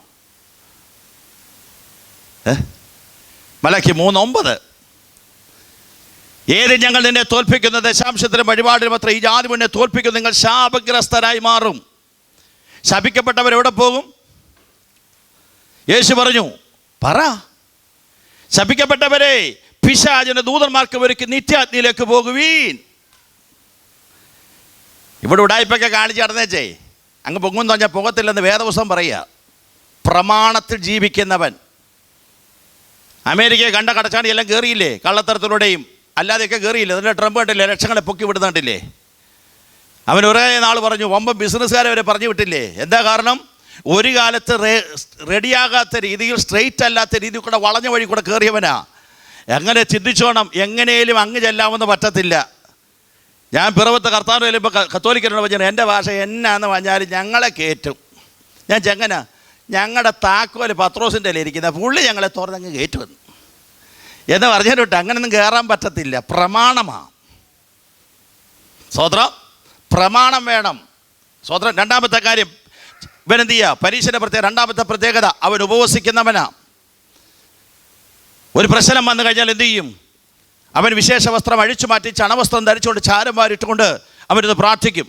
മലാക്കി 3:9, ഏത് ഞങ്ങൾ നിന്നെ തോൽപ്പിക്കുന്ന ദശാംശത്തിനും വഴിപാടിനും അത്ര ഈ ജാതി മുന്നേ തോൽപ്പിക്കും, നിങ്ങൾ ശാപഗ്രസ്തരായി മാറും. ശപിക്കപ്പെട്ടവരെവിടെ പോകും? യേശു പറഞ്ഞു, പറ. ശപിക്കപ്പെട്ടവരെ പിശാചിന്റെ ദൂതന്മാർക്ക് ഒരുക്കി നിത്യാഗ്നിയിലേക്ക് പോകുവീൻ. ഇവിടെ ഉടായ്പൊക്കെ കാണിച്ച് നടന്നേച്ചേ അങ്ങ് പൊങ്ങുമെന്ന് പറഞ്ഞാൽ പോകത്തില്ലെന്ന് വേദപുസ്തകം പറയുക. പ്രമാണത്തിൽ ജീവിക്കുന്നവൻ. അമേരിക്കയെ കണ്ട കടച്ചാണി എല്ലാം കയറിയില്ലേ? കള്ളത്തരത്തിലൂടെയും അല്ലാതെയൊക്കെ കയറിയില്ലേ? അതിൻ്റെ ട്രംപ് കണ്ടില്ലേ? ലക്ഷങ്ങളെ പൊക്കി വിടുന്നുണ്ടില്ലേ? അവൻ ഒരേ നാൾ പറഞ്ഞു, വമ്പൻ ബിസിനസ്സുകാരെ അവരെ പറഞ്ഞു വിട്ടില്ലേ? എന്താ കാരണം? ഒരു കാലത്ത് റെഡിയാകാത്ത രീതിയിൽ, സ്ട്രെയിറ്റ് അല്ലാത്ത രീതിയിൽ കൂടെ വളഞ്ഞ വഴി കൂടെ കയറിയവനാ. എങ്ങനെ ചിന്തിച്ചോണം, എങ്ങനെയും അങ്ങ് ചെല്ലാമെന്ന് പറ്റത്തില്ല. ഞാൻ പിറവത്തെ കർത്താവ് ചെല്ലുമ്പോൾ കത്തോലിക്കനോട് പറഞ്ഞാൽ എൻ്റെ ഭാഷ എന്നാന്ന് പറഞ്ഞാൽ ഞങ്ങളെ കയറ്റും. ഞാൻ ചെങ്ങന ഞങ്ങളുടെ താക്കോല് പത്രോസിൻ്റെ ഇരിക്കുന്ന പുള്ളി ഞങ്ങളെ തുറന്നങ്ങ് കയറ്റുമെന്ന് എന്ന് പറഞ്ഞിട്ട് അങ്ങനൊന്നും കയറാൻ പറ്റത്തില്ല. പ്രമാണമാണ്. സ്വോത്രം, പ്രമാണം വേണം. സ്വോത്രം. രണ്ടാമത്തെ കാര്യം, ഇവനെന്ത് ചെയ്യുക? പരീക്ഷയുടെ രണ്ടാമത്തെ പ്രത്യേകത, അവൻ ഉപവസിക്കുന്നവനാ. ഒരു പ്രശ്നം വന്നു കഴിഞ്ഞാൽ എന്തു ചെയ്യും? അവൻ വിശേഷ വസ്ത്രം അഴിച്ചു മാറ്റി ചണവസ്ത്രം ധരിച്ചുകൊണ്ട് ചാരം വാരിട്ടുകൊണ്ട് അവനിത് പ്രാർത്ഥിക്കും.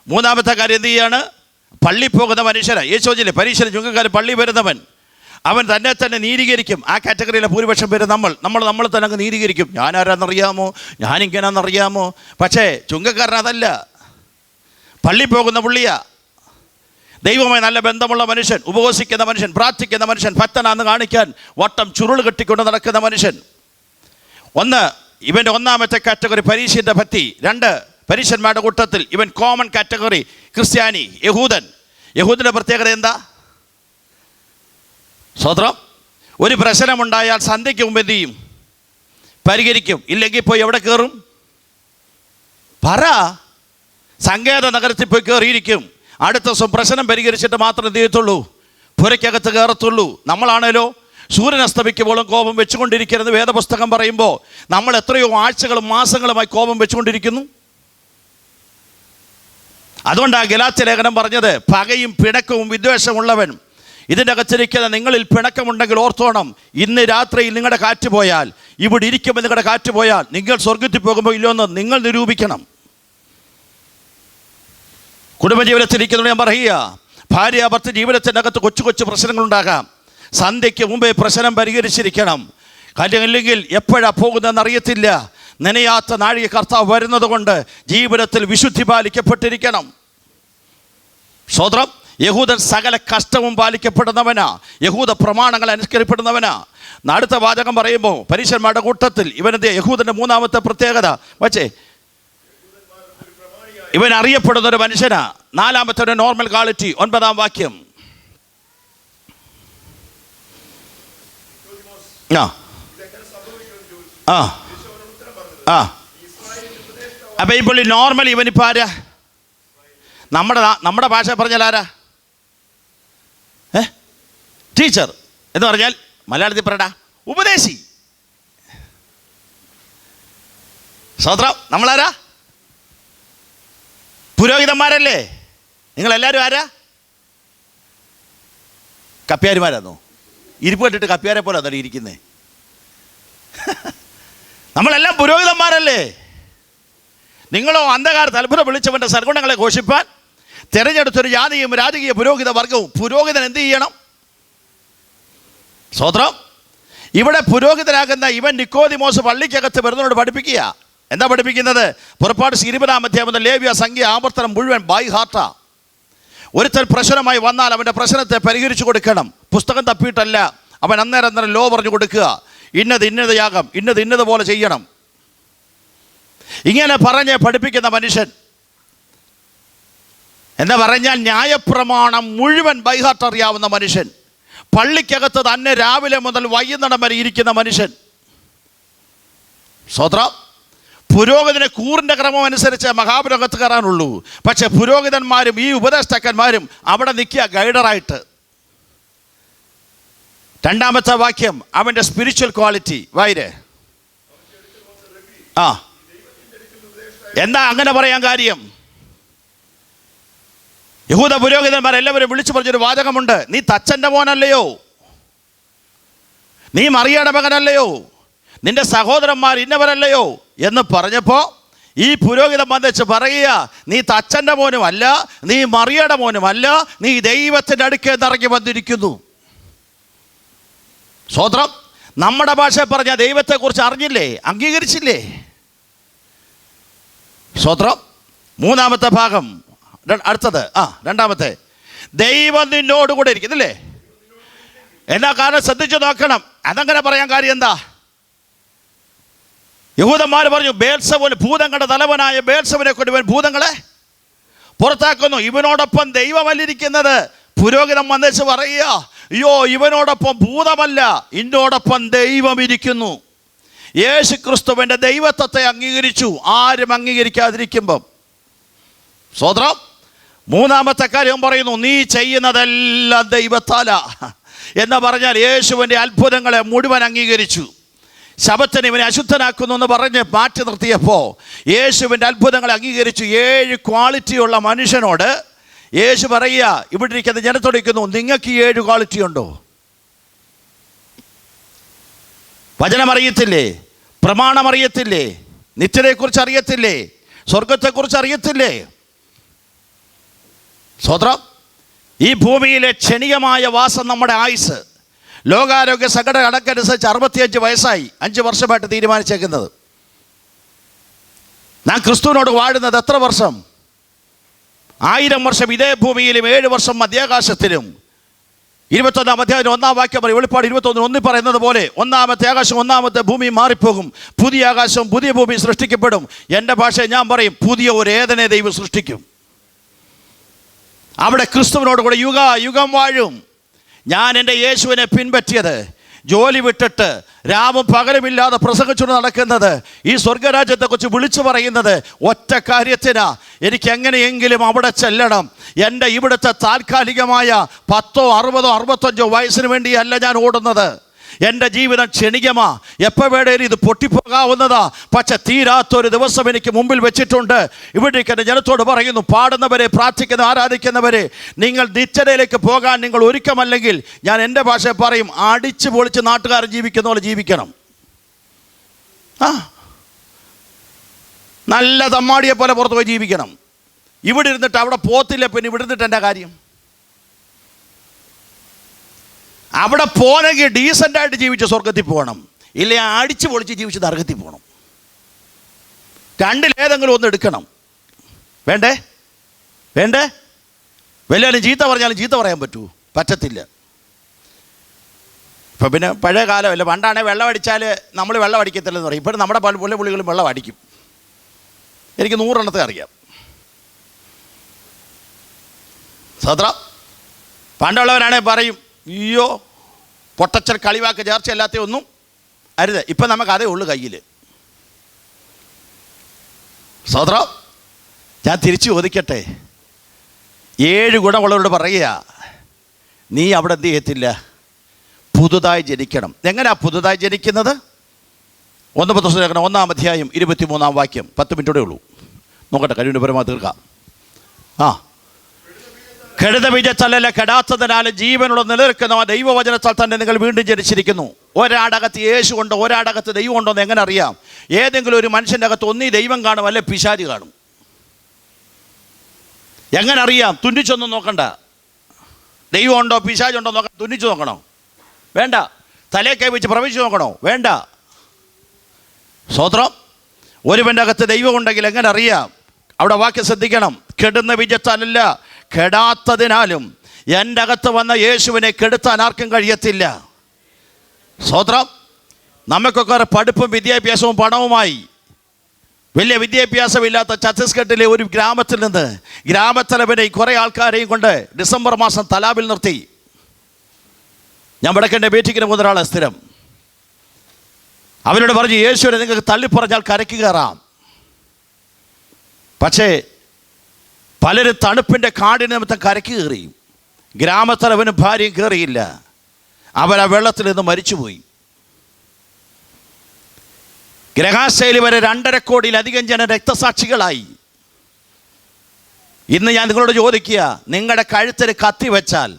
മൂന്നാമത്തെ കാര്യം എന്തു ചെയ്യാണ്? പള്ളി പോകുന്ന മനുഷ്യന്, യേശുവിലെ പരീക്ഷന് ചുങ്കക്കാരൻ പള്ളി വരുന്നവൻ, അവൻ തന്നെ നീതീകരിക്കും. ആ കാറ്റഗറിയിലെ ഭൂരിപക്ഷം പേര് നമ്മൾ തന്നെ അങ്ങ് നീതീകരിക്കും. ഞാനാരാന്നറിയാമോ, ഞാനിങ്ങനാന്നറിയാമോ. പക്ഷേ ചുങ്കക്കാരൻ അതല്ല, പള്ളി പോകുന്ന പുള്ളിയാ. ദൈവമായി നല്ല ബന്ധമുള്ള മനുഷ്യൻ, ഉപവസിക്കുന്ന മനുഷ്യൻ, പ്രാർത്ഥിക്കുന്ന മനുഷ്യൻ, ഭക്തനാന്ന് കാണിക്കാൻ വട്ടം ചുരുൾ കെട്ടിക്കൊണ്ട് നടക്കുന്ന മനുഷ്യൻ. ഇവൻ്റെ ഒന്നാമത്തെ കാറ്റഗറി പരീക്ഷൻ്റെ ഭക്തി. 2, പരീക്ഷന്മാരുടെ കൂട്ടത്തിൽ ഇവൻ കോമൺ കാറ്റഗറി, ക്രിസ്ത്യാനി, യഹൂദൻ്റെ പ്രത്യേകത എന്താ? സ്വോത്രം. ഒരു പ്രശ്നമുണ്ടായാൽ സന്ധ്യയ്ക്ക് മുമ്പ് എന്ത് ചെയ്യും? പരിഹരിക്കും. ഇല്ലെങ്കിൽ പോയി എവിടെ കയറും? പറ. സങ്കേത നഗരത്തിൽ പോയി കയറിയിരിക്കും. അടുത്ത ദിവസം പ്രശ്നം പരിഹരിച്ചിട്ട് മാത്രം എന്ത് ചെയ്യത്തുള്ളൂ? പുരയ്ക്കകത്ത് കയറത്തുള്ളൂ. നമ്മളാണേലോ സൂര്യൻ അസ്തമിക്കുമ്പോഴും കോപം വെച്ചുകൊണ്ടിരിക്കുന്നത് വേദപുസ്തകം പറയുമ്പോൾ നമ്മൾ എത്രയോ ആഴ്ചകളും മാസങ്ങളുമായി കോപം വെച്ചുകൊണ്ടിരിക്കുന്നു. അതുകൊണ്ടാണ് ഗലാത്യ ലേഖനം പറഞ്ഞത്, പകയും പിണക്കവും വിദ്വേഷമുള്ളവൻ ഇതിൻ്റെ അകത്തിരിക്കുന്ന നിങ്ങളിൽ പിണക്കമുണ്ടെങ്കിൽ ഓർത്തോണം, ഇന്ന് രാത്രിയിൽ നിങ്ങളുടെ കാറ്റ് പോയാൽ, ഇവിടെ ഇരിക്കുമ്പോൾ നിങ്ങളുടെ കാറ്റ് പോയാൽ നിങ്ങൾ സ്വർഗത്തിൽ പോകുമ്പോൾ ഇല്ലയോന്ന് നിങ്ങൾ നിരൂപിക്കണം. കുടുംബജീവിതത്തിലിരിക്കുന്നത് ഞാൻ പറയുക, ഭാര്യ ഭർത്ത ജീവിതത്തിൻ്റെ അകത്ത് കൊച്ചു കൊച്ചു പ്രശ്നങ്ങളുണ്ടാകാം. സന്ധ്യയ്ക്ക് മുമ്പേ പ്രശ്നം പരിഹരിച്ചിരിക്കണം. കാര്യമില്ലെങ്കിൽ എപ്പോഴാണ് പോകുന്നതെന്ന് അറിയത്തില്ല. നനയാത്ത നാഴിക കർത്താവ് വരുന്നത് കൊണ്ട് ജീവിതത്തിൽ വിശുദ്ധി പാലിക്കപ്പെട്ടിരിക്കണം. സ്വോത്രം. യഹൂദൻ സകല കഷ്ടവും പാലിക്കപ്പെടുന്നവനാ, യഹൂദ പ്രമാണങ്ങൾ അനുസരിക്കപ്പെടുന്നവനാ. അടുത്ത വാചകം പറയുമ്പോൾ പരീക്ഷന്മാരുടെ കൂട്ടത്തിൽ ഇവനെന്ത്? യഹൂദൻ്റെ മൂന്നാമത്തെ പ്രത്യേകത വച്ചേ, ഇവൻ അറിയപ്പെടുന്നൊരു മനുഷ്യനാ. നാലാമത്തെ ഒരു നോർമൽ ക്വാളിറ്റി, 9-ാം വാക്യം. അപ്പൊ ഈ പുള്ളി നോർമൽ, ഇവനിപ്പോൾ ആരാ? നമ്മുടെ ഭാഷ പറഞ്ഞാൽ ആരാ? ടീച്ചർ എന്ന് പറഞ്ഞാൽ മലയാളത്തിൽ പറയടാ, ഉപദേശി. സ്വോത്രം. നമ്മളാരാ? പുരോഹിതന്മാരല്ലേ? നിങ്ങളെല്ലാവരും ആരാ? കപ്പ്യാരിമാരാന്നോ? ഇരിപ്പ് കെട്ടിട്ട് കപ്പ്യാരെ പോലെ അതല്ല ഇരിക്കുന്നേ. നമ്മളെല്ലാം പുരോഹിതന്മാരല്ലേ? നിങ്ങളോ അന്ധകാരത്ത് അത്ഭുതം വിളിച്ചവൻ്റെ സൽഗുണങ്ങളെ ഘോഷിപ്പാൻ തിരഞ്ഞെടുത്തൊരു ജാതിയും രാജകീയ പുരോഹിത വർഗവും. പുരോഹിതൻ എന്ത് ചെയ്യണം? സ്വോത്രം. ഇവിടെ പുരോഹിതനാകുന്ന ഇവൻ നിക്കോദിമോസ് പള്ളിക്കകത്ത് വരുന്നവരോട് പഠിപ്പിക്കുക. എന്താ പഠിപ്പിക്കുന്നത്? പുറപ്പാട് 20-ാം അധ്യായം മുതൽ ലേവ്യ സംഖ്യ ആവർത്തനം മുഴുവൻ ബൈ ഹാർട്ടാ. ഒരുത്തൻ പ്രശ്നമായി വന്നാൽ അവൻ്റെ പ്രശ്നത്തെ പരിഹരിച്ചു കൊടുക്കണം. പുസ്തകം തപ്പിയിട്ടല്ല, അവൻ അന്നേരം ലോ പറഞ്ഞു കൊടുക്കുക. ഇന്നത് യാഗം, ഇന്നതുപോലെ ചെയ്യണം. ഇങ്ങനെ പറഞ്ഞ് പഠിപ്പിക്കുന്ന മനുഷ്യൻ എന്ന് പറഞ്ഞാൽ ന്യായപ്രമാണം മുഴുവൻ ബൈഹാർട്ട് അറിയാവുന്ന മനുഷ്യൻ, പള്ളിക്കകത്ത് തന്നെ രാവിലെ മുതൽ വൈകുന്നേരം വരെ ഇരിക്കുന്ന മനുഷ്യൻ. സ്വോത്രം. പുരോഹിതനെ കൂറിൻ്റെ ക്രമം അനുസരിച്ച് മഹാപുരോഗത്ത് കയറാനുള്ളൂ. പക്ഷെ പുരോഹിതന്മാരും ഈ ഉപദേഷ്ടാക്കന്മാരും അവിടെ നിൽക്കുക ഗൈഡറായിട്ട്. 2-ാമത്തെ വാക്യം, അവൻ്റെ സ്പിരിച്വൽ ക്വാളിറ്റി. വായിരേ. എന്താ അങ്ങനെ പറയാൻ കാര്യം? യഹൂദ പുരോഹിതന്മാരെല്ലാവരും വിളിച്ചു പറഞ്ഞൊരു വാചകമുണ്ട്, നീ തച്ചൻ്റെ മോനല്ലയോ, നീ മറിയയുടെ മകനല്ലയോ, നിന്റെ സഹോദരന്മാർ ഇന്നവരല്ലയോ എന്ന് പറഞ്ഞപ്പോൾ ഈ പുരോഹിതൻ വന്നിച്ച് പറയുക, നീ തച്ചൻ്റെ മോനുമല്ല, നീ മറിയയുടെ മോനുമല്ല, നീ ദൈവത്തിൻ്റെ അടുക്കൽ ഇറങ്ങി വന്നിരിക്കുന്നു. സ്വോത്രം. നമ്മുടെ ഭാഷ പറഞ്ഞ ദൈവത്തെക്കുറിച്ച് അറിഞ്ഞില്ലേ, അംഗീകരിച്ചില്ലേ? സ്വോത്രം. 3-ാമത്തെ ഭാഗം, അടുത്തത് 2-ാമത്തെ, ദൈവം നിന്നോടുകൂടെ ഇരിക്കുന്നില്ലേ. എന്നാ കാരണം ശ്രദ്ധിച്ചു നോക്കണം. അതങ്ങനെ പറയാൻ കാര്യം എന്താ? യഹൂദന്മാർ പറഞ്ഞു, ബേൽസെബൂൽ, ഭൂതങ്ങളുടെ തലവനായ ബേൽസെബൂലിനെ കൊണ്ട് ഇവൻ ഭൂതങ്ങളെ പുറത്താക്കുന്നു. ഇവനോടൊപ്പം ദൈവമല്ലിരിക്കുന്നത്. പുരോഹിതൻ വന്നേച്ച് പറയുക, അയ്യോ ഇവനോടൊപ്പം ഭൂതമല്ല, ഇന്നോടൊപ്പം ദൈവം ഇരിക്കുന്നു. യേശു ക്രിസ്തുവിൻ്റെ ദൈവത്വത്തെ അംഗീകരിച്ചു. ആരും അംഗീകരിക്കാതിരിക്കുമ്പം. സ്വതന്ത്രം. മൂന്നാമത്തെ കാര്യം പറയുന്നു, നീ ചെയ്യുന്നതെല്ലാം ദൈവത്താലാ എന്ന് പറഞ്ഞാൽ യേശുവിൻ്റെ അത്ഭുതങ്ങളെ മുഴുവൻ അംഗീകരിച്ചു. ശബത്തിനെ ഇവനെ അശുദ്ധനാക്കുന്നു എന്ന് പറഞ്ഞ് മാറ്റി നിർത്തിയപ്പോൾ യേശുവിൻ്റെ അത്ഭുതങ്ങളെ അംഗീകരിച്ചു. 7 ക്വാളിറ്റിയുള്ള മനുഷ്യനോട് യേശു പറയുക, ഇവിടെ ഇരിക്കുന്ന ജനത്തോട് ഇരിക്കുന്നു, നിങ്ങൾക്ക് ഈ 7 ക്വാളിറ്റി ഉണ്ടോ? വചനം അറിയത്തില്ലേ? പ്രമാണം അറിയത്തില്ലേ? നിത്യതയെക്കുറിച്ച് അറിയത്തില്ലേ? സ്വർഗത്തെക്കുറിച്ച് അറിയത്തില്ലേ? സ്വതന്ത്രം. ഈ ഭൂമിയിലെ ക്ഷണികമായ വാസം നമ്മുടെ ആയുസ്. ലോകാരോഗ്യ സംഘടന കണക്കനുസരിച്ച് 65 വയസ്സായി. 5 വർഷമായിട്ട് തീരുമാനിച്ചേക്കുന്നത്. ഞാൻ ക്രിസ്തുവിനോട് വാഴുന്നത് എത്ര വർഷം? 1000 വർഷം ഇതേ ഭൂമിയിലും 7 വർഷം മധ്യാകാശത്തിലും. 21-ാം അധ്യായം 1-ാം വാക്യം പറയും, വെളിപ്പാട് 21:1 പറയുന്നത് പോലെ ഒന്നാമത്തെ ആകാശം ഒന്നാമത്തെ ഭൂമി മാറിപ്പോകും, പുതിയ ആകാശവും പുതിയ ഭൂമി സൃഷ്ടിക്കപ്പെടും. എൻ്റെ ഭാഷയിൽ ഞാൻ പറയും, പുതിയ ഒരു ഏദനെ ദൈവം സൃഷ്ടിക്കും. അവിടെ ക്രിസ്തുവിനോട് കൂടെ യുഗം വാഴും. ഞാൻ എൻ്റെ യേശുവിനെ പിൻപറ്റിയത്, ജോലി വിട്ടിട്ട് രാവും പകലുമില്ലാതെ പ്രസംഗിച്ചുകൊണ്ട് നടക്കുന്നത്, ഈ സ്വർഗരാജ്യത്തെക്കുറിച്ച് വിളിച്ചു പറയുന്നത് ഒറ്റ കാര്യത്തിനാ, എനിക്ക് എങ്ങനെയെങ്കിലും അവിടെ ചെല്ലണം. എൻ്റെ ഇവിടുത്തെ താൽക്കാലികമായ 10, 60, 65 വയസ്സിന് വേണ്ടിയല്ല ഞാൻ ഓടുന്നത്. എൻ്റെ ജീവിതം ക്ഷണികമാ, എപ്പോൾ വേണേലും ഇത് പൊട്ടിപ്പോകാവുന്നതാ. പക്ഷെ തീരാത്തൊരു ദിവസം എനിക്ക് മുമ്പിൽ വെച്ചിട്ടുണ്ട്. ഇവിടേക്ക് എൻ്റെ ജനത്തോട് പറയുന്നു, പാടുന്നവരെ, പ്രാർത്ഥിക്കുന്ന, ആരാധിക്കുന്നവരെ, നിങ്ങൾ നിത്യതയിലേക്ക് പോകാൻ നിങ്ങൾ ഒരുക്കമല്ലെങ്കിൽ, ഞാൻ എൻ്റെ ഭാഷയിൽ പറയും, അടിച്ചു പൊളിച്ച് നാട്ടുകാരൻ ജീവിക്കുന്ന പോലെ ജീവിക്കണം. നല്ല തമ്മാടിയെ പോലെ പുറത്ത് പോയി ജീവിക്കണം. ഇവിടെ ഇരുന്നിട്ട് അവിടെ പോത്തില്ല, പിന്നെ ഇവിടെ ഇരുന്നിട്ട് എൻ്റെ കാര്യം. അവിടെ പോണെങ്കിൽ ഡീസൻ്റായിട്ട് ജീവിച്ച് സ്വർഗത്തിൽ പോകണം, ഇല്ല അടിച്ചു പൊളിച്ച് ജീവിച്ച് നരകത്തിൽ പോകണം. രണ്ടിലേതെങ്കിലും ഒന്ന് എടുക്കണം. വേണ്ടേ? വല്ലവരും ചീത്ത പറഞ്ഞാലും ചീത്ത പറയാൻ പറ്റത്തില്ല. ഇപ്പം പിന്നെ പഴയ കാലമല്ല, പണ്ടാണെങ്കിൽ വെള്ളം അടിച്ചാൽ നമ്മൾ വെള്ളം അടിക്കത്തില്ലെന്ന് പറയും. ഇപ്പോഴും നമ്മുടെ പല പുള്ളികളും വെള്ളം അടിക്കും. എനിക്ക് 100 എണ്ണത്തെ അറിയാം. സത്ര പണ്ടുള്ളവരാണെങ്കിൽ പറയും, അയ്യോ പൊട്ടച്ചൽ കളിവാക്ക് ചേർച്ച അല്ലാത്ത ഒന്നും അരുത്. ഇപ്പം നമുക്ക് അതേ ഉള്ളു കയ്യിൽ. സോദര, ഞാൻ തിരിച്ചു ചോദിക്കട്ടെ, 7 ഗുണമുള്ളവരോട് പറയുക, നീ അവിടെ എന്ത് ചെയ്യത്തില്ല? പുതുതായി ജനിക്കണം. എങ്ങനെയാ പുതുതായി ജനിക്കുന്നത്? 1 പത്രോസ് 1-ാം അധ്യായം 23-ാം വാക്യം. 10 മിനിറ്റോടെ ഉള്ളൂ, നോക്കട്ടെ, കഴിവിൻ്റെ പരമാ തീർക്കാം. കെടുത ബീജത്താലല്ല, കെടാത്തതിനാലും ജീവനുള്ള നിലനിൽക്കുന്ന ദൈവവചനത്താൽ തന്നെ നിങ്ങൾ വീണ്ടും ജനിച്ചിരിക്കുന്നു. ഒരാടകത്ത് യേശു ഉണ്ടോ, ഒരാടകത്ത് ദൈവം ഉണ്ടോ എന്ന് എങ്ങനെ അറിയാം? ഏതെങ്കിലും ഒരു മനുഷ്യൻ്റെ അകത്ത് ഒന്നീ ദൈവം കാണും, അല്ലെ പിശാച് കാണും. എങ്ങനെ അറിയാം? തുന്നിച്ചൊന്നും നോക്കണ്ട. ദൈവം ഉണ്ടോ പിശാച് ഉണ്ടോ നോക്കാൻ തുന്നിച്ചു നോക്കണോ? വേണ്ട. തലേ കൈ വെച്ച് പ്രവചിച്ചു നോക്കണോ? വേണ്ട. സ്തോത്രം. ഒരുവൻ്റെ അകത്ത് ദൈവം ഉണ്ടെങ്കിൽ എങ്ങനെ അറിയാം? അവിടെ വാക്യം ശ്രദ്ധിക്കണം. കെടുന്ന ബീജത്താലല്ല, കെടാത്തതിനാലും എൻ്റെ അകത്ത് വന്ന യേശുവിനെ കെടുത്താൻ ആർക്കും കഴിയത്തില്ല. സ്തോത്രം. നമുക്കൊക്കെ പഠിപ്പും വിദ്യാഭ്യാസവും പണവുമായി വലിയ വിദ്യാഭ്യാസമില്ലാത്ത ഛത്തീസ്ഗഡിലെ ഒരു ഗ്രാമത്തിൽ നിന്ന് ഗ്രാമത്തലവനെ കുറേ ആൾക്കാരെയും കൊണ്ട് ഡിസംബർ മാസം തലാബിൽ നിർത്തി. ഞാൻ വടക്കൻ്റെ ബേറ്റിക്കിന് മുതലാളെ സ്ഥിരം. അവരോട് പറഞ്ഞു, യേശുവിനെ നിങ്ങൾക്ക് തള്ളിപ്പറഞ്ഞാൽ കരയ്ക്ക് കയറാം. പക്ഷേ പലരും തണുപ്പിൻ്റെ കാടിന് നിമിത്തം കരയ്ക്ക് കയറി. ഗ്രാമത്തലവനും ഭാര്യയും കയറിയില്ല. അവരാ വെള്ളത്തിൽ നിന്ന് മരിച്ചുപോയി. ഗ്രഹാശൈലി വരെ 2.5 കോടിയിലധികം ജനം രക്തസാക്ഷികളായി. ഇന്ന് ഞാൻ നിങ്ങളോട് ചോദിക്കുക, നിങ്ങളുടെ കഴുത്തിൽ കത്തി വെച്ചാൽ,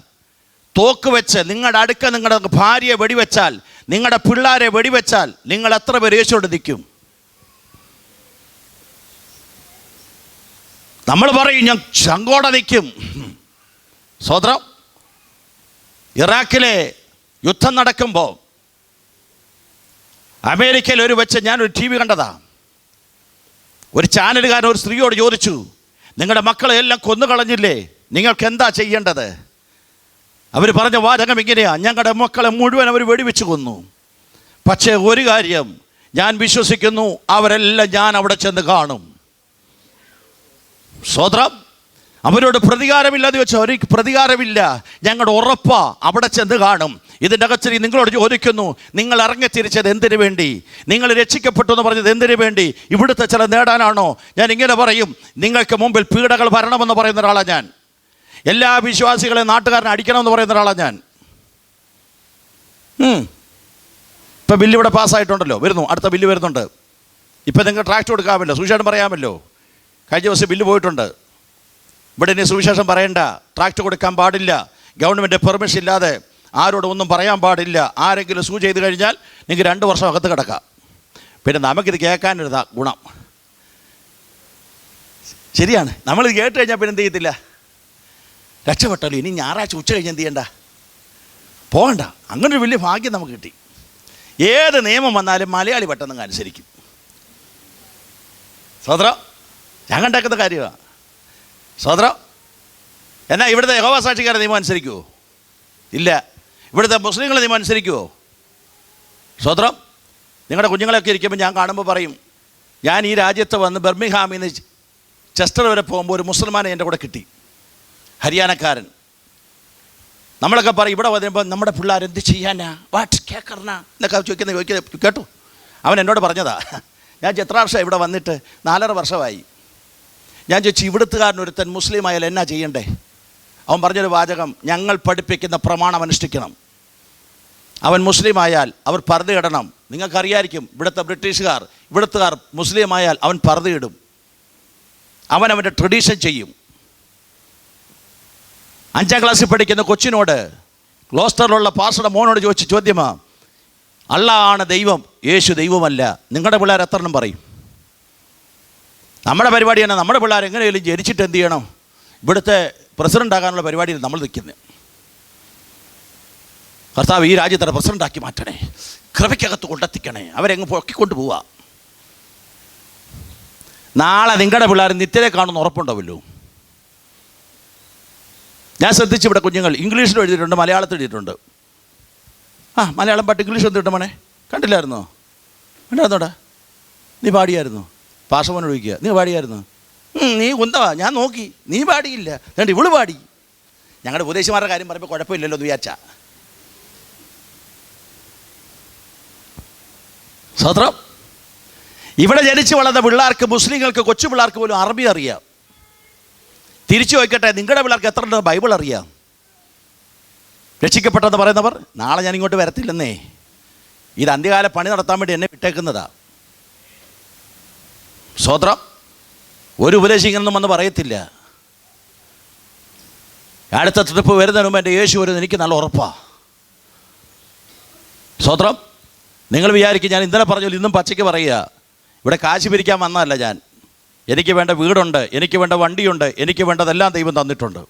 തോക്ക് വെച്ച് നിങ്ങളുടെ അടുക്ക നിങ്ങളുടെ ഭാര്യയെ വെടിവെച്ചാൽ, നിങ്ങളുടെ പിള്ളേരെ വെടിവെച്ചാൽ, നിങ്ങൾ എത്ര പേര് യേശുവോട് നിൽക്കും? നമ്മൾ പറയും, ഞാൻ ചങ്കോടെ നിൽക്കും. സോദരം, ഇറാഖിലെ യുദ്ധം നടക്കുമ്പോൾ അമേരിക്കയിൽ ഞാനൊരു TV കണ്ടതാ. ഒരു ചാനലുകാരൻ ഒരു സ്ത്രീയോട് ചോദിച്ചു, നിങ്ങളുടെ മക്കളെ എല്ലാം കൊന്നുകളഞ്ഞില്ലേ, നിങ്ങൾക്ക് എന്താ ചെയ്യേണ്ടത്? അവർ പറഞ്ഞ വാചകം ഇങ്ങനെയാ, ഞങ്ങളുടെ മക്കളെ മുഴുവൻ അവർ വെടിവെച്ച് കൊന്നു. പക്ഷേ ഒരു കാര്യം ഞാൻ വിശ്വസിക്കുന്നു, അവരെല്ലാം ഞാൻ അവിടെ ചെന്ന് കാണും. സ്വതന്ത്രം. അവരോട് പ്രതികാരമില്ലാതെ വെച്ചാൽ അവർക്ക് പ്രതികാരമില്ല, ഞങ്ങളുടെ ഉറപ്പാ അവിടെ ചെന്ന് കാണും. ഇതിൻ്റെ അകത്ത് നിങ്ങളോട് ചോദിക്കുന്നു, നിങ്ങൾ ഇറങ്ങിത്തിരിച്ചത് എന്തിനു വേണ്ടി? നിങ്ങൾ രക്ഷിക്കപ്പെട്ടു എന്ന് പറഞ്ഞത് എന്തിനു വേണ്ടി? ഇവിടുത്തെ ചില നേടാനാണോ? ഞാൻ ഇങ്ങനെ പറയും, നിങ്ങൾക്ക് മുമ്പിൽ പീഡകൾ വരണമെന്ന് പറയുന്ന ഒരാളാണ് ഞാൻ. എല്ലാ വിശ്വാസികളെയും നാട്ടുകാരനെ അടിക്കണമെന്ന് പറയുന്ന ഒരാളാണ് ഞാൻ. ഇപ്പം ബില്ല് ഇവിടെ പാസ്സായിട്ടുണ്ടല്ലോ, വരുന്നു, അടുത്ത ബില്ല് വരുന്നുണ്ട്. ഇപ്പം നിങ്ങൾക്ക് ട്രാക്ട് കൊടുക്കാമല്ലോ, സുവിശേഷം പറയാമല്ലോ. കഴിഞ്ഞ ദിവസം ബില്ല് പോയിട്ടുണ്ട്. ഇവിടെ ഇനി സുവിശേഷം പറയണ്ട, ട്രാക്ട് കൊടുക്കാൻ പാടില്ല, ഗവൺമെൻറ് പെർമിഷൻ ഇല്ലാതെ ആരോടും ഒന്നും പറയാൻ പാടില്ല. ആരെങ്കിലും സൂ ചെയ്ത് കഴിഞ്ഞാൽ നിങ്ങൾക്ക് 2 വർഷം അകത്ത് കിടക്കാം. പിന്നെ നമുക്കിത് കേൾക്കാനൊരു ഗുണം. ശരിയാണ്, നമ്മളിത് കേട്ട് കഴിഞ്ഞാൽ പിന്നെ എന്ത് ചെയ്യത്തില്ല, രക്ഷപ്പെട്ടല്ലോ. ഇനി ഞായറാഴ്ച ഉച്ച കഴിഞ്ഞ് എന്ത് ചെയ്യണ്ട, പോകണ്ട. അങ്ങനൊരു വലിയ ഭാഗ്യം നമുക്ക് കിട്ടി. ഏത് നിയമം വന്നാലും മലയാളി പെട്ടെന്ന് അനുസരിക്കും. സഹോദരം, ഞാൻ കണ്ടാക്കുന്ന കാര്യമാണ് സഹോദരം. എന്നാൽ ഇവിടുത്തെ യഹോവ സാക്ഷിക്കാരുടെ നിയമം അനുസരിക്കുമോ? ഇല്ല. ഇവിടുത്തെ മുസ്ലിങ്ങളെ നിയമം അനുസരിക്കുമോ? സഹോദരം, നിങ്ങളുടെ കുഞ്ഞുങ്ങളൊക്കെ ഇരിക്കുമ്പോൾ ഞാൻ കാണുമ്പോൾ പറയും, ഞാൻ ഈ രാജ്യത്ത് വന്ന് ബർമിംഗ്ഹാമിൽ നിന്ന് ചെസ്റ്റർ വരെ പോകുമ്പോൾ ഒരു മുസൽമാനെ എൻ്റെ കൂടെ കിട്ടി, ഹരിയാനക്കാരൻ. നമ്മളൊക്കെ പറയും ഇവിടെ വരുമ്പോൾ നമ്മുടെ പിള്ളേർ എന്ത് ചെയ്യാനാ, വാട്ട് കേക്കറിന എന്നൊക്കെ ചോദിക്കുന്നത് കേട്ടു. അവൻ എന്നോട് പറഞ്ഞതാ. ഞാൻ എത്ര വർഷമായി ഇവിടെ വന്നിട്ട്? 4.5 വർഷമായി. ഞാൻ ചോദിച്ചു, ഇവിടുത്തുകാരനൊരുത്തൻ മുസ്ലിം ആയാൽ എന്നാ ചെയ്യണ്ടേ? അവൻ പറഞ്ഞൊരു വാചകം, ഞങ്ങൾ പഠിപ്പിക്കുന്ന പ്രമാണം അനുഷ്ഠിക്കണം. അവൻ മുസ്ലിം ആയാൽ അവർ പർദ്ദയിടണം. നിങ്ങൾക്കറിയായിരിക്കും, ഇവിടുത്തെ ഇവിടുത്തുകാർ മുസ്ലിം ആയാൽ അവൻ പർദ്ദയിടും. അവൻ്റെ ട്രഡീഷൻ ചെയ്യും. 5ാം ക്ലാസ്സിൽ പഠിക്കുന്ന കൊച്ചിനോട്, ക്ലോസ്റ്ററിലുള്ള പാസ്റ്ററുടെ മോനോട് ചോദിച്ച ചോദ്യമാ, അല്ലാഹ് ആണ് ദൈവം, യേശു ദൈവമല്ല. നിങ്ങളുടെ പിള്ളേർ എത്ര എണ്ണം പറയും? നമ്മുടെ പരിപാടി തന്നെ. നമ്മുടെ പിള്ളേർ എങ്ങനെയും ജനിച്ചിട്ട് എന്ത് ചെയ്യണം, ഇവിടുത്തെ പ്രസിഡൻ്റ് ആകാനുള്ള പരിപാടിയിൽ നമ്മൾ നിൽക്കുന്നത്. കർത്താവ് ഈ രാജ്യത്തെ പ്രസിഡൻ്റാക്കി മാറ്റണേ, കൃപയ്ക്കകത്ത് കൊണ്ടെത്തിക്കണേ, അവരെങ്ങ് പൊക്കിക്കൊണ്ട് പോവുക. നാളെ നിങ്ങളുടെ പിള്ളേർ നിത്യരെ കാണുന്ന ഉറപ്പുണ്ടാവല്ലോ. ഞാൻ ശ്രദ്ധിച്ചു, ഇവിടെ കുഞ്ഞുങ്ങൾ ഇംഗ്ലീഷിൽ എഴുതിയിട്ടുണ്ട്, മലയാളത്തിൽ എഴുതിയിട്ടുണ്ട്. മലയാളം പാട്ട് ഇംഗ്ലീഷ് എന്ത് കിട്ടും മോനെ? കണ്ടില്ലായിരുന്നോ? കണ്ടായിരുന്നോടാ? നീ പാടിയായിരുന്നു? പാഷമോനോട് ചോദിക്കുക, നീ പാടിയായിരുന്നു? നീ കുന്തവാ, ഞാൻ നോക്കി, നീ പാടിയില്ല. എന്നിട്ട് ഇവള് പാടി. ഞങ്ങളുടെ ഉപദേശിമാരുടെ കാര്യം പറയുമ്പോൾ കുഴപ്പമില്ലല്ലോ എന്ന് വിചാരിച്ച. സ്വത്രം, ഇവിടെ ജനിച്ച് വളർന്ന പിള്ളേർക്ക്, മുസ്ലിങ്ങൾക്ക്, കൊച്ചു പിള്ളേർക്ക് പോലും അറബി അറിയാം. തിരിച്ചു വയ്ക്കട്ടെ, നിങ്ങളുടെ പിള്ളേർക്ക് എത്ര ബൈബിൾ അറിയാം? രക്ഷിക്കപ്പെട്ടെന്ന് പറയുന്നവർ നാളെ ഞാൻ ഇങ്ങോട്ട് വരത്തില്ലെന്നേ. ഇത് അന്ത്യകാല പണി നടത്താൻ വേണ്ടി എന്നെ വിട്ടേക്കുന്നതാ. സ്വത്രം, ഒരു ഉപദേശിക്കൊന്നും വന്ന് പറയത്തില്ല. അടുത്ത ട്രിപ്പ് വരുന്നതിന് മുമ്പ് എൻ്റെ യേശു വരുന്നത് എനിക്ക് നല്ല ഉറപ്പാണ്. സ്വത്രം, നിങ്ങൾ വിചാരിക്കും ഞാൻ ഇന്നലെ പറഞ്ഞാൽ ഇന്നും പച്ചയ്ക്ക് പറയുക. ഇവിടെ കാശ് പിരിക്കാൻ വന്നതല്ല ഞാൻ. എനിക്ക് വേണ്ട വീടുണ്ട്, എനിക്ക് വേണ്ട വണ്ടിയുണ്ട്, എനിക്ക് വേണ്ടതെല്ലാം ദൈവം തന്നിട്ടുണ്ട്.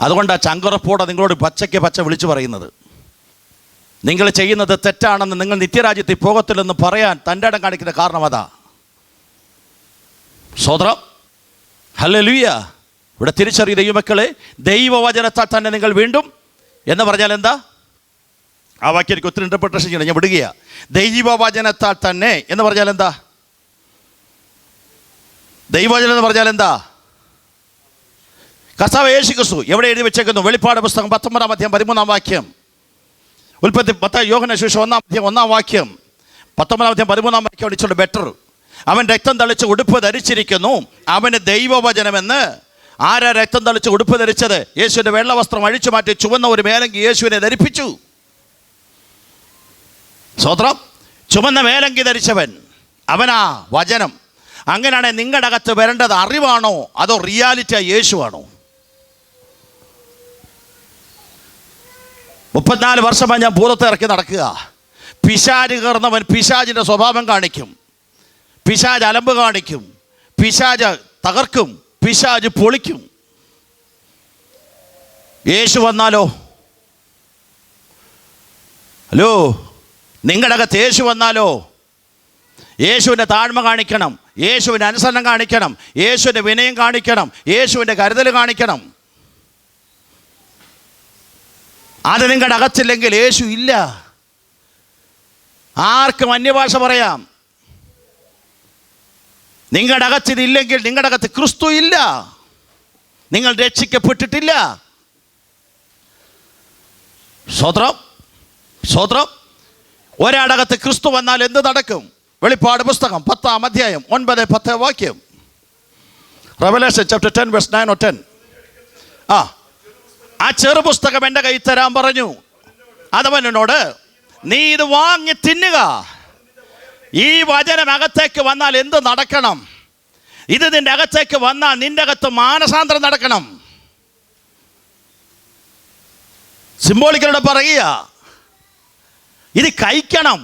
അതുകൊണ്ടാണ് ചങ്കുറപ്പോടെ നിങ്ങളോട് പച്ച വിളിച്ചു പറയുന്നത്. നിങ്ങൾ ചെയ്യുന്നത് തെറ്റാണെന്ന്, നിങ്ങൾ നിത്യരാജ്യത്തിൽ പോകത്തില്ലെന്ന് പറയാൻ തൻ്റെ ഇടം കാണിക്കുന്ന കാരണം അതാ. സ്വതന്ത്രം, ഹല്ലേലൂയ. ഇവിടെ തിരിച്ചറിയ ദൈവമക്കളെ, ദൈവവചനത്താൽ തന്നെ നിങ്ങൾ വീണ്ടും എന്ന് പറഞ്ഞാൽ എന്താ? ആ വാക്യം എനിക്ക് ഒത്തിരി ഇൻ്റർപ്രിട്ടേഷൻ ചെയ്യണം, ഞാൻ വിടുകയാണ്. ദൈവവചനത്താൽ തന്നെ എന്ന് പറഞ്ഞാൽ എന്താ? ദൈവവചനം എന്ന് പറഞ്ഞാൽ എന്താ? കർത്താവ് യേശു ക്രിസ്തു എവിടെ എഴുതി വെച്ചേക്കുന്നു? വെളിപ്പാട് പുസ്തകം 19-ാം അധ്യായം 13-ാം വാക്യം. ഉൽപ്പത്തി യോഹന്നാന്റെ സുവിശേഷം 1-ാം അധ്യായം 1-ാം വാക്യം. 19-ാം അധ്യായം 13-ാം വാക്യം അടിച്ചുകൊണ്ട് ബെറ്റർ. അവൻ രക്തം തളിച്ച് ഉടുപ്പ് ധരിച്ചിരിക്കുന്നു, അവന് ദൈവവചനമെന്ന്. ആരാ രക്തം തളിച്ച് ഉടുപ്പ് ധരിച്ചത്? യേശുവിൻ്റെ വെള്ള വസ്ത്രം അഴിച്ചു മാറ്റി ചുവന്ന ഒരു മേലങ്കി യേശുവിനെ ധരിപ്പിച്ചു. സ്വത്രം, ചുമന്ന മേലങ്കി ധരിച്ചവൻ അവനാ വചനം. അങ്ങനെയാണെങ്കിൽ നിങ്ങളുടെ അകത്ത് വരേണ്ടത് അറിവാണോ അതോ റിയാലിറ്റി യേശുവാണോ? 34 വർഷമായി ഞാൻ ഭൂതത്തെ ഇറക്കി നടക്കുക. പിശാച് കയറുന്നവൻ പിശാചിൻ്റെ സ്വഭാവം കാണിക്കും, പിശാച് അലമ്പ് കാണിക്കും, പിശാച് തകർക്കും, പിശാച് പൊളിക്കും. യേശു വന്നാലോ? ഹലോ, നിങ്ങളുടെ അകത്ത് യേശു വന്നാലോ? യേശുവിൻ്റെ താഴ്മ കാണിക്കണം, യേശുവിൻ്റെ അനുസരണം കാണിക്കണം, യേശുവിൻ്റെ വിനയം കാണിക്കണം, യേശുവിൻ്റെ കരുതൽ കാണിക്കണം. അത് നിങ്ങളുടെ അകത്തില്ലെങ്കിൽ യേശു ഇല്ല. ആർക്കും അന്യഭാഷ പറയാം. നിങ്ങളുടെ അകത്തിതില്ലെങ്കിൽ നിങ്ങളുടെ അകത്ത് ക്രിസ്തു ഇല്ല. നിങ്ങൾ രക്ഷിക്കപ്പെട്ടിട്ടില്ല. സ്തോത്രം, സ്തോത്രം. ഒരാടകത്ത് ക്രിസ്തു വന്നാൽ എന്ത് നടക്കും? വെളിപ്പാട് പുസ്തകം 10-ാം അധ്യായം 9-10 വാക്യം. Revelation chapter 10 verse 9 or 10. ആ ചെറു പുസ്തകം എൻ്റെ കയ്യിൽ തരാൻ പറഞ്ഞു. അതവനോട്, നീ ഇത് വാങ്ങി തിന്നുക. ഈ വചനം അകത്തേക്ക് വന്നാൽ എന്ത് നടക്കണം? ഇത് നിന്റെ അകത്തേക്ക് വന്നാൽ നിന്റെ അകത്ത് മാനസാന്തരം നടക്കണം. സിംബോളിക്കലോട് പറയുക, ഇത് കഴിക്കണം.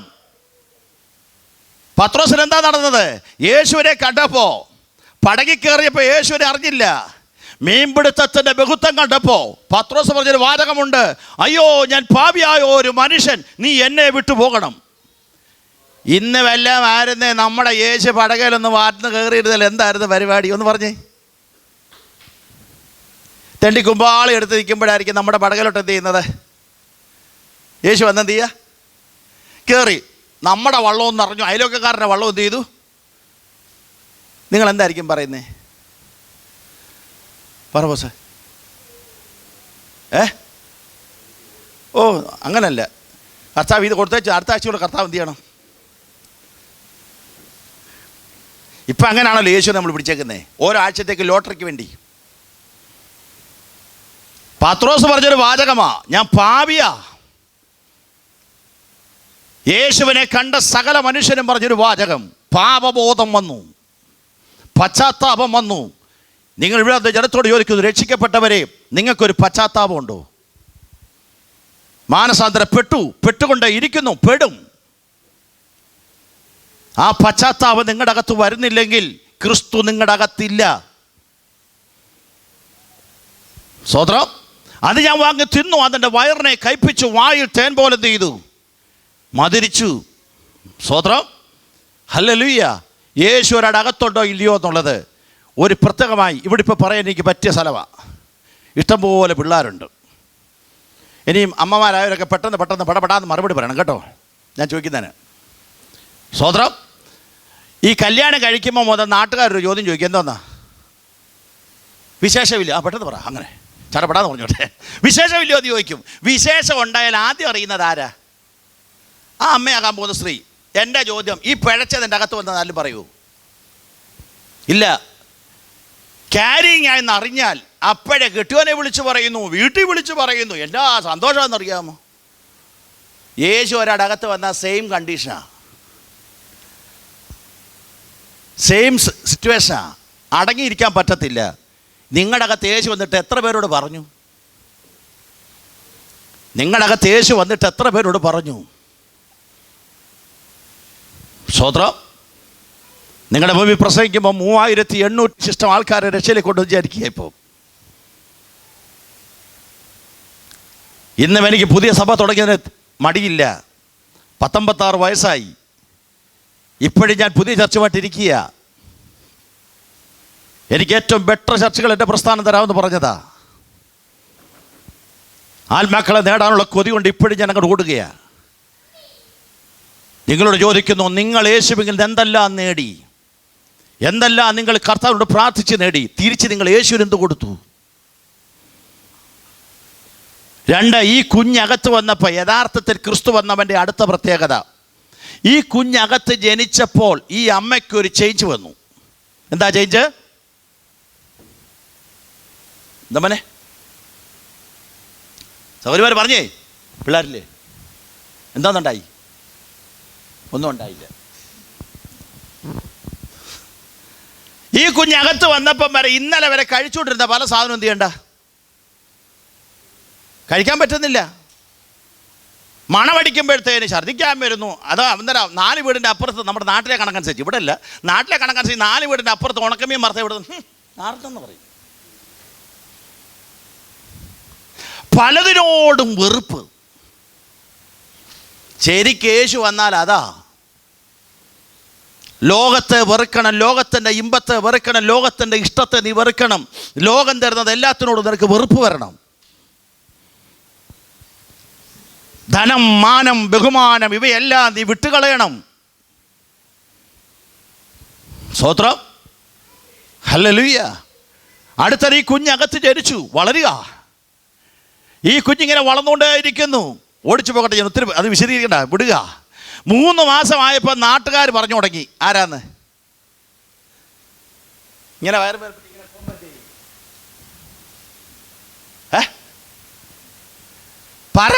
പത്രോസിന് എന്താ നടന്നത്? യേശുവിനെ കണ്ടപ്പോ, പടകി കയറിയപ്പോൾ യേശുവിനെ അറിഞ്ഞില്ല. മീൻപിടുത്തത്തിൻ്റെ ബഹുത്വം കണ്ടപ്പോൾ പത്രോസ് പറഞ്ഞൊരു വാചകമുണ്ട്, അയ്യോ ഞാൻ പാപിയായ ഒരു മനുഷ്യൻ, നീ എന്നെ വിട്ടു പോകണം. ഇന്ന് വല്ലതും ആയിരുന്നേ നമ്മുടെ യേശു പടകയിലൊന്ന് വാർന്ന് കയറിയിരുന്നല്ലോ, എന്തായിരുന്നു പരിപാടി ഒന്ന് പറഞ്ഞേ. തെണ്ടി കുമ്പാളി എടുത്ത് നിൽക്കുമ്പോഴായിരിക്കും നമ്മുടെ പടകയിലോട്ട് എന്ത് ചെയ്യുന്നത്? യേശു വന്നെന്ത് ചെയ്യുക? കയറി. നമ്മുടെ വള്ളവും നിറഞ്ഞു, അയലോക്കക്കാരൻ്റെ വള്ളം എന്ത് ചെയ്തു? നിങ്ങൾ എന്തായിരിക്കും പറയുന്നേ? പറ ബോസേ. ഓ അങ്ങനല്ല. കർത്താവ് ഇത് കൊടുത്തേച്ച് അടുത്ത ആഴ്ചയോടെ കർത്താവ് എന്ത് ചെയ്യണം? ഇപ്പം അങ്ങനെയാണല്ലോ യേശു നമ്മൾ പിടിച്ചേക്കുന്നത്, ഓരോ ആഴ്ചത്തേക്ക് ലോട്ടറിക്ക് വേണ്ടി. പത്രോസ് പറഞ്ഞൊരു വാചകമാ, ഞാൻ പാപിയാ. യേശുവിനെ കണ്ട സകല മനുഷ്യനും പറഞ്ഞൊരു വാചകം, പാപബോധം വന്നു, പശ്ചാത്താപം വന്നു. നിങ്ങൾ ഇവിടെ ജനത്തോട് ചോദിക്കുന്നു, രക്ഷിക്കപ്പെട്ടവരെ നിങ്ങൾക്കൊരു പശ്ചാത്താപമുണ്ടോ? പെട്ടുകൊണ്ട് ഇരിക്കുന്നു, പെടും. ആ പശ്ചാത്താപം നിങ്ങളുടെ അകത്ത് വരുന്നില്ലെങ്കിൽ ക്രിസ്തു നിങ്ങളുടെ അകത്തില്ല. സ്വതന്ത്രം. അത് ഞാൻ വാങ്ങി തിന്നു, അതിൻ്റെ വയറിനെ കയ്പിച്ചു, വായിൽ തേൻ പോലെ എന്ത് ചെയ്തു? മധുരിച്ചു. സ്വതന്ത്രം. ഹല്ലേലൂയ. യേശു ഒരാടെ അകത്തുണ്ടോ ഇല്ലയോ എന്നുള്ളത് ഒരു പ്രത്യേകമായി ഇവിടെ ഇപ്പോൾ പറയാൻ എനിക്ക് പറ്റിയ സ്ഥലമാണ്. ഇഷ്ടംപോലെ പിള്ളേരുണ്ട്. ഇനിയും അമ്മമാരായവരൊക്കെ പെട്ടെന്ന് പടപെടാന്ന് മറുപടി പറയണം കേട്ടോ, ഞാൻ ചോദിക്കുന്നതിന്. സ്വതന്ത്രം. ഈ കല്യാണം കഴിക്കുമ്പോൾ മുതൽ നാട്ടുകാരൊരു ചോദ്യം ചോദിക്കും, എന്തോന്നാ വിശേഷമില്ല? പെട്ടെന്ന് പറ, അങ്ങനെ ചടപെടാന്ന് പറഞ്ഞോട്ടെ. വിശേഷമില്ലോ എന്ന് ചോദിക്കും. വിശേഷം ഉണ്ടായാൽ ആദ്യം അറിയുന്നത് ആരാ? ആ അമ്മയാകാൻ പോകുന്ന സ്ത്രീ. എൻ്റെ ചോദ്യം, ഈ പിഴച്ചതിൻ്റെ അകത്ത് വന്നാലും പറയൂ? ഇല്ല. ക്യാരിങ് ആയെന്ന് അറിഞ്ഞാൽ അപ്പോഴേ കെട്ടിയോനെ വിളിച്ച് പറയുന്നു, വീട്ടിൽ വിളിച്ച് പറയുന്നു. എന്നാ സന്തോഷമെന്നറിയാമോ? യേശു ഒരാടകത്ത് വന്നാൽ സെയിം കണ്ടീഷനാണ്, സെയിം സിറ്റുവേഷനാണ്. അടങ്ങിയിരിക്കാൻ പറ്റത്തില്ല. നിങ്ങളുടെ അകത്ത് യേശു വന്നിട്ട് എത്ര പേരോട് പറഞ്ഞു? നിങ്ങളുടെ അകത്ത് യേശു വന്നിട്ട് എത്ര പേരോട് പറഞ്ഞു? സ്വതന്ത്രം. നിങ്ങളുടെ ഭൂമി പ്രസംഗിക്കുമ്പോൾ 3800 ഇഷ്ടം ആൾക്കാരെ രക്ഷയിലേക്ക് കൊണ്ട് വിചാരിക്കുക. ഇപ്പോൾ ഇന്നും എനിക്ക് പുതിയ സഭ തുടങ്ങിയതിന് മടിയില്ല. 56 വയസ്സായി. ഇപ്പോഴും ഞാൻ പുതിയ ചർച്ചുമായിട്ടിരിക്കുക. എനിക്ക് ഏറ്റവും ബെറ്റർ ചർച്ചകൾ എൻ്റെ പ്രസ്ഥാനം തരാമെന്ന് പറഞ്ഞതാ. ആത്മാക്കളെ നേടാനുള്ള കൊതി കൊണ്ട് ഇപ്പോഴും ഞാൻ അങ്ങോട്ട് ഓടുകയാണ്. നിങ്ങളോട് ചോദിക്കുന്നു, നിങ്ങൾ യേശുവിൽ എന്തെല്ലാം നേടി? എന്തെല്ലാം നിങ്ങൾ കർത്താവിനോട് പ്രാർത്ഥിച്ച് നേടി? തിരിച്ച് നിങ്ങൾ യേശുവിന് എന്ത് കൊടുത്തു? 2, ഈ കുഞ്ഞകത്ത് വന്നപ്പോൾ യഥാർത്ഥത്തിൽ ക്രിസ്തു വന്നവൻ്റെ അടുത്ത പ്രത്യേകത, ഈ കുഞ്ഞകത്ത് ജനിച്ചപ്പോൾ ഈ അമ്മയ്ക്കൊരു ചേഞ്ച് വന്നു. എന്താ ചേഞ്ച്? എന്താ മോനെ സൗകര്യമാർ പറഞ്ഞേ? പിള്ളേരില്ലേ? എന്താന്നുണ്ടായി? ഒന്നും ഉണ്ടായില്ല. ഈ കുഞ്ഞകത്ത് വന്നപ്പം വരെ ഇന്നലെ വരെ കഴിച്ചുകൊണ്ടിരുന്ന പല സാധനം എന്ത് ചെയ്യണ്ട, കഴിക്കാൻ പറ്റുന്നില്ല. മണമടിക്കുമ്പോഴത്തേന് ഛർദ്ദിക്കാൻ വരുന്നു. അത് അന്നേരം 4 വീടിൻ്റെ അപ്പുറത്ത്, നമ്മുടെ നാട്ടിലെ കണക്കനുസരിച്ച്, ഇവിടെ അല്ല, നാട്ടിലെ കണക്കനുസരിച്ച് 4 വീടിൻ്റെ അപ്പുറത്ത് ഉണക്കമീൻ മറത്ത് ഇവിടെ ആർക്കെന്ന് പറയും. പലതിനോടും വെറുപ്പ്. ശരിക്ക് യേശു വന്നാൽ അതാ, ലോകത്തെ വെറുക്കണം, ലോകത്തിൻ്റെ ഇമ്പത്തെ വെറുക്കണം, ലോകത്തിൻ്റെ ഇഷ്ടത്തെ നീ വെറുക്കണം. ലോകം തരുന്നത് എല്ലാത്തിനോടും നിനക്ക് വെറുപ്പ് വരണം. ധനം, മാനം, ബഹുമാനം ഇവയെല്ലാം നീ വിട്ടുകളയണം. സ്തോത്രം. ഹല്ലേലൂയ. അടുത്തത് ഈ കുഞ്ഞകത്ത് ജനിച്ചു, വളരുക. ഈ കുഞ്ഞിങ്ങനെ വളർന്നുകൊണ്ടേയിരിക്കുന്നു. ഓടിച്ചു പോകട്ടെ, ഞാൻ ഒത്തിരി അത് വിശദീകരിക്കണ്ട, വിടുക. 3 മാസമായപ്പോൾ നാട്ടുകാർ പറഞ്ഞു തുടങ്ങി, ആരാന്ന് ഇങ്ങനെ വയറ് പറ.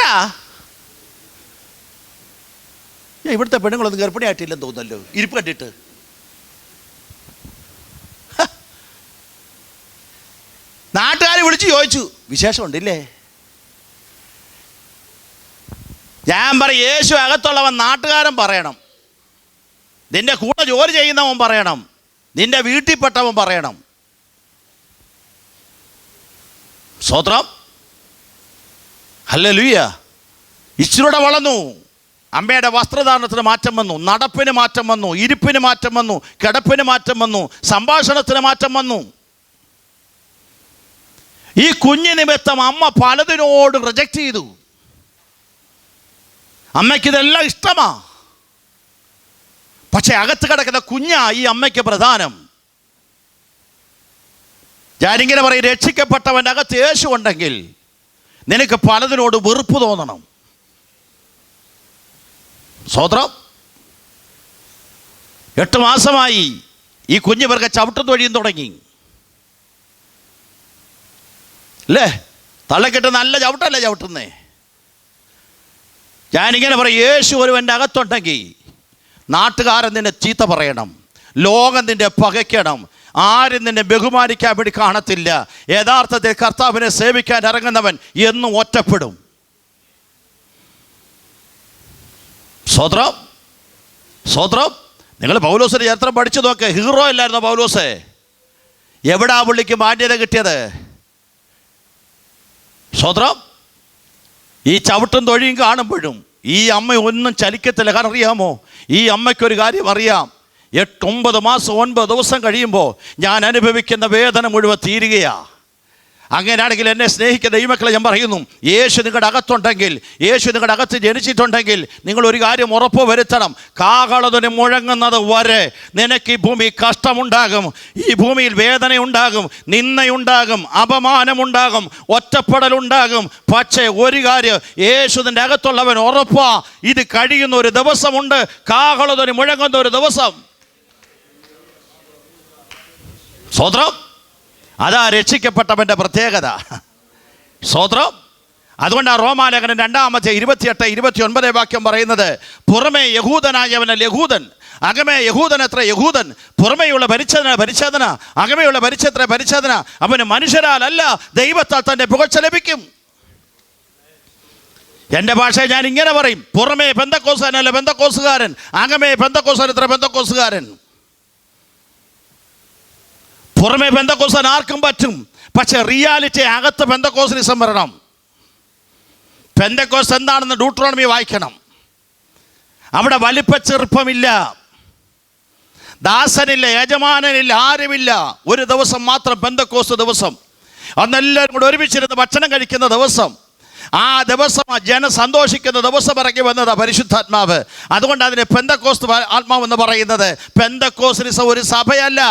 ഇവിടുത്തെ പെണ്ണുങ്ങളൊന്നും ഗർഭിണിയായിട്ടില്ലെന്ന് തോന്നുന്നല്ലോ, ഇരിപ്പ് കണ്ടിട്ട്. നാട്ടുകാർ വിളിച്ച് ചോദിച്ചു, വിശേഷമുണ്ടില്ലേ? ഞാൻ പറയും, യേശു അകത്തുള്ളവൻ നാട്ടുകാരൻ പറയണം, നിന്റെ കൂടെ ജോലി ചെയ്യുന്നവൻ പറയണം, നിന്റെ വീട്ടിൽപ്പെട്ടവൻ പറയണം. സ്തോത്രം, ഹല്ലേലൂയ. ഇച്ചിരൂടെ വളർന്നു. അമ്മയുടെ വസ്ത്രധാരണത്തിന് മാറ്റം വന്നു, നടപ്പിന് മാറ്റം വന്നു, ഇരിപ്പിന് മാറ്റം വന്നു, കിടപ്പിന് മാറ്റം വന്നു, സംഭാഷണത്തിന് മാറ്റം വന്നു. ഈ കുഞ്ഞു നിമിത്തം അമ്മ പലതിനോട് റിജക്റ്റ് ചെയ്തു. അമ്മയ്ക്കിതെല്ലാം ഇഷ്ടമാ, പക്ഷെ അകത്ത് കിടക്കുന്ന കുഞ്ഞാ ഈ അമ്മയ്ക്ക് പ്രധാനം. ഞാനിങ്ങനെ പറയും, രക്ഷിക്കപ്പെട്ടവൻ്റെ അകത്ത് യേശു ഉണ്ടെങ്കിൽ നിനക്ക് പലതിനോട് വെറുപ്പ് തോന്നണം. സ്തോത്രം. 8 മാസമായി ഈ കുഞ്ഞ് പേർക്ക് ചവിട്ടും തൊഴിയും തുടങ്ങി അല്ലേ? തള്ളക്കെട്ട് നല്ല ചവിട്ടല്ലേ ചവിട്ടുന്നേ. ഞാനിങ്ങനെ പറയും, യേശു ഒരുവൻ്റെ അകത്തുണ്ടെങ്കിൽ നാട്ടുകാരൻ നിന്നെ ചീത്ത പറയണം, ലോകം നിന്നെ പകയ്ക്കണം, ആരും നിന്നെ ബഹുമാനിക്കാൻ വേണ്ടി കാണത്തില്ല. യഥാർത്ഥത്തിൽ കർത്താവിനെ സേവിക്കാൻ ഇറങ്ങുന്നവൻ എന്നും ഒറ്റപ്പെടും. സ്തോത്രം, സ്തോത്രം. നിങ്ങൾ പൗലോസിന്റെ ചരിത്രം പഠിച്ചു നോക്ക്. ഹീറോ അല്ലായിരുന്നോ പൗലോസ്? എവിടാ പുള്ളിക്ക് മാന്യത കിട്ടിയത്? സ്തോത്രം. ഈ ചവിട്ടും തൊഴിയും കാണുമ്പോഴും ഈ അമ്മ ഒന്നും ചലിക്കത്തില്ല. കാരണം അറിയാമോ, ഈ അമ്മയ്ക്കൊരു കാര്യം അറിയാം, 8-9 മാസം 9 ദിവസം കഴിയുമ്പോൾ ഞാൻ അനുഭവിക്കുന്ന വേദന മുഴുവൻ തീരുകയാണ്. അങ്ങനെയാണെങ്കിൽ എന്നെ സ്നേഹിക്കുന്ന ദൈവമക്കളെ ഞാൻ പറയുന്നു, യേശു നിങ്ങളുടെ അകത്തുണ്ടെങ്കിൽ, യേശു നിങ്ങളുടെ അകത്ത് ജനിച്ചിട്ടുണ്ടെങ്കിൽ നിങ്ങളൊരു കാര്യം ഉറപ്പ് വരുത്തണം, കാഹളധ്വനി മുഴങ്ങുന്നത് വരെ നിനക്ക് ഈ ഭൂമി കഷ്ടമുണ്ടാകും, ഈ ഭൂമിയിൽ വേദനയുണ്ടാകും, നിന്ദയുണ്ടാകും, അപമാനമുണ്ടാകും, ഒറ്റപ്പെടലുണ്ടാകും. പക്ഷേ ഒരു കാര്യം, യേശുവിൻ്റെ അകത്തുള്ളവൻ ഉറപ്പാ, ഇത് കഴിയുന്ന ഒരു ദിവസമുണ്ട്, കാഹളധ്വനി മുഴങ്ങുന്ന ഒരു ദിവസം. സ്തോത്രം. അതാ രക്ഷിക്കപ്പെട്ടവൻ്റെ പ്രത്യേകത. സ്തോത്രം. അതുകൊണ്ടാണ് റോമാലേഖനം 2:28-29 വാക്യം പറയുന്നത്, പുറമേ യഹൂദനായവനൽ യഹൂദൻ, അകമേ യഹൂദൻ എത്ര യഹൂദൻ, പുറമേയുള്ള പരിച്ഛേദന പരിച്ഛേദന, അകമേയുള്ള പരിച്ഛേദന പരിച്ഛേദന. അവന് മനുഷ്യരാലല്ല ദൈവത്താൽ തൻ്റെ പുകഴ്ച ലഭിക്കും. എൻ്റെ ഭാഷയെ ഞാൻ ഇങ്ങനെ പറയും, പുറമേ പെന്തക്കോസുകാരനല്ല പെന്തക്കോസുകാരൻ, അകമേ പെന്തക്കോസുകാരൻ എത്ര പെന്തക്കോസുകാരൻ. പുറമെ പെന്തക്കോസ്താൻ ആർക്കും പറ്റും, പക്ഷെ റിയാലിറ്റി അകത്ത് പെന്തക്കോസ്തിസം വരണം. പെന്തക്കോസ്ത് എന്താണെന്ന് ഡ്യൂട്രോണമി വായിക്കണം. അവിടെ വലിപ്പച്ചെറുപ്പമില്ല, ദാസനില്ല, യജമാനനില്ല, ആരുമില്ല. ഒരു ദിവസം മാത്രം പെന്തക്കോസ്ത് ദിവസം, അന്നെല്ലാവരും കൂടെ ഒരുമിച്ചിരുന്ന് ഭക്ഷണം കഴിക്കുന്ന ദിവസം. ആ ദിവസം ജനം സന്തോഷിക്കുന്ന ദിവസം ഇറങ്ങി വന്നത് പരിശുദ്ധാത്മാവ്. അതുകൊണ്ട് അതിന് പെന്തക്കോസ്ത് ആത്മാവ് എന്ന് പറയുന്നത്. പെന്തക്കോസ്തിസം ഒരു സഭയല്ല.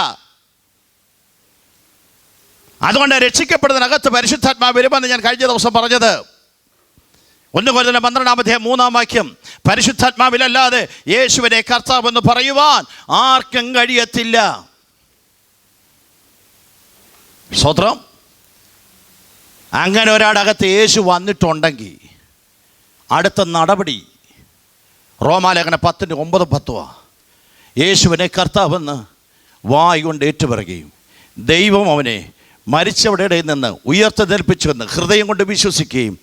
അതുകൊണ്ട് രക്ഷിക്കപ്പെടുന്നതിനകത്ത് പരിശുദ്ധാത്മാവ് വരുമെന്ന് ഞാൻ കഴിഞ്ഞ ദിവസം പറഞ്ഞത്. 1 കൊരിന്ത്യർ 12-3 വാക്യം, പരിശുദ്ധാത്മാവിലല്ലാതെ യേശുവിനെ കർത്താവ് എന്ന് പറയുവാൻ ആർക്കും കഴിയത്തില്ല. സ്തോത്രം. അങ്ങനെ ഒരാടകത്ത് യേശു വന്നിട്ടുണ്ടെങ്കിൽ അടുത്ത നടപടി റോമാലേഖനം 10:9-10 യേശുവിനെ കർത്താവെന്ന് വായ് കൊണ്ട് ഏറ്റുപറയുകയും ദൈവം അവനെ മരിച്ചവരുടെ ഇടയിൽ നിന്ന് ഉയർത്തെഴുന്നേൽപ്പിച്ചുവെന്ന് ഹൃദയം കൊണ്ട് വിശ്വസിക്കുകയും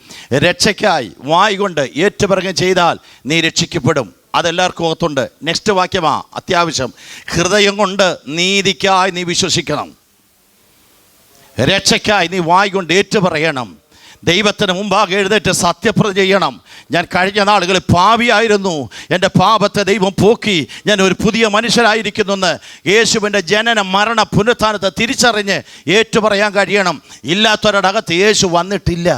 രക്ഷയ്ക്കായി വായ് കൊണ്ട് ഏറ്റുപറയുകയും ചെയ്താൽ നീ രക്ഷിക്കപ്പെടും. അതെല്ലാവർക്കും ഓർത്തുണ്ട്. നെക്സ്റ്റ് വാക്യമാ അത്യാവശ്യം. ഹൃദയം കൊണ്ട് നീതിക്കായി നീ വിശ്വസിക്കണം, രക്ഷയ്ക്കായി നീ വായ് കൊണ്ട് ഏറ്റുപറയണം, ദൈവത്തിന് മുമ്പാകെ എഴുന്നേറ്റ് സത്യപ്രതിജ്ഞ ചെയ്യണം. ഞാൻ കഴിഞ്ഞ നാളുകളിൽ പാപിയായിരുന്നു, എൻ്റെ പാപത്തെ ദൈവം പോക്കി, ഞാൻ ഒരു പുതിയ മനുഷ്യരായിരിക്കുന്നെന്ന് യേശുവിൻ്റെ ജനന മരണ പുനരുത്ഥാനത്തെ തിരിച്ചറിഞ്ഞ് ഏറ്റുപറയാൻ കഴിയണം. ഇല്ലാത്തവരുടെ അകത്ത് യേശു വന്നിട്ടില്ല.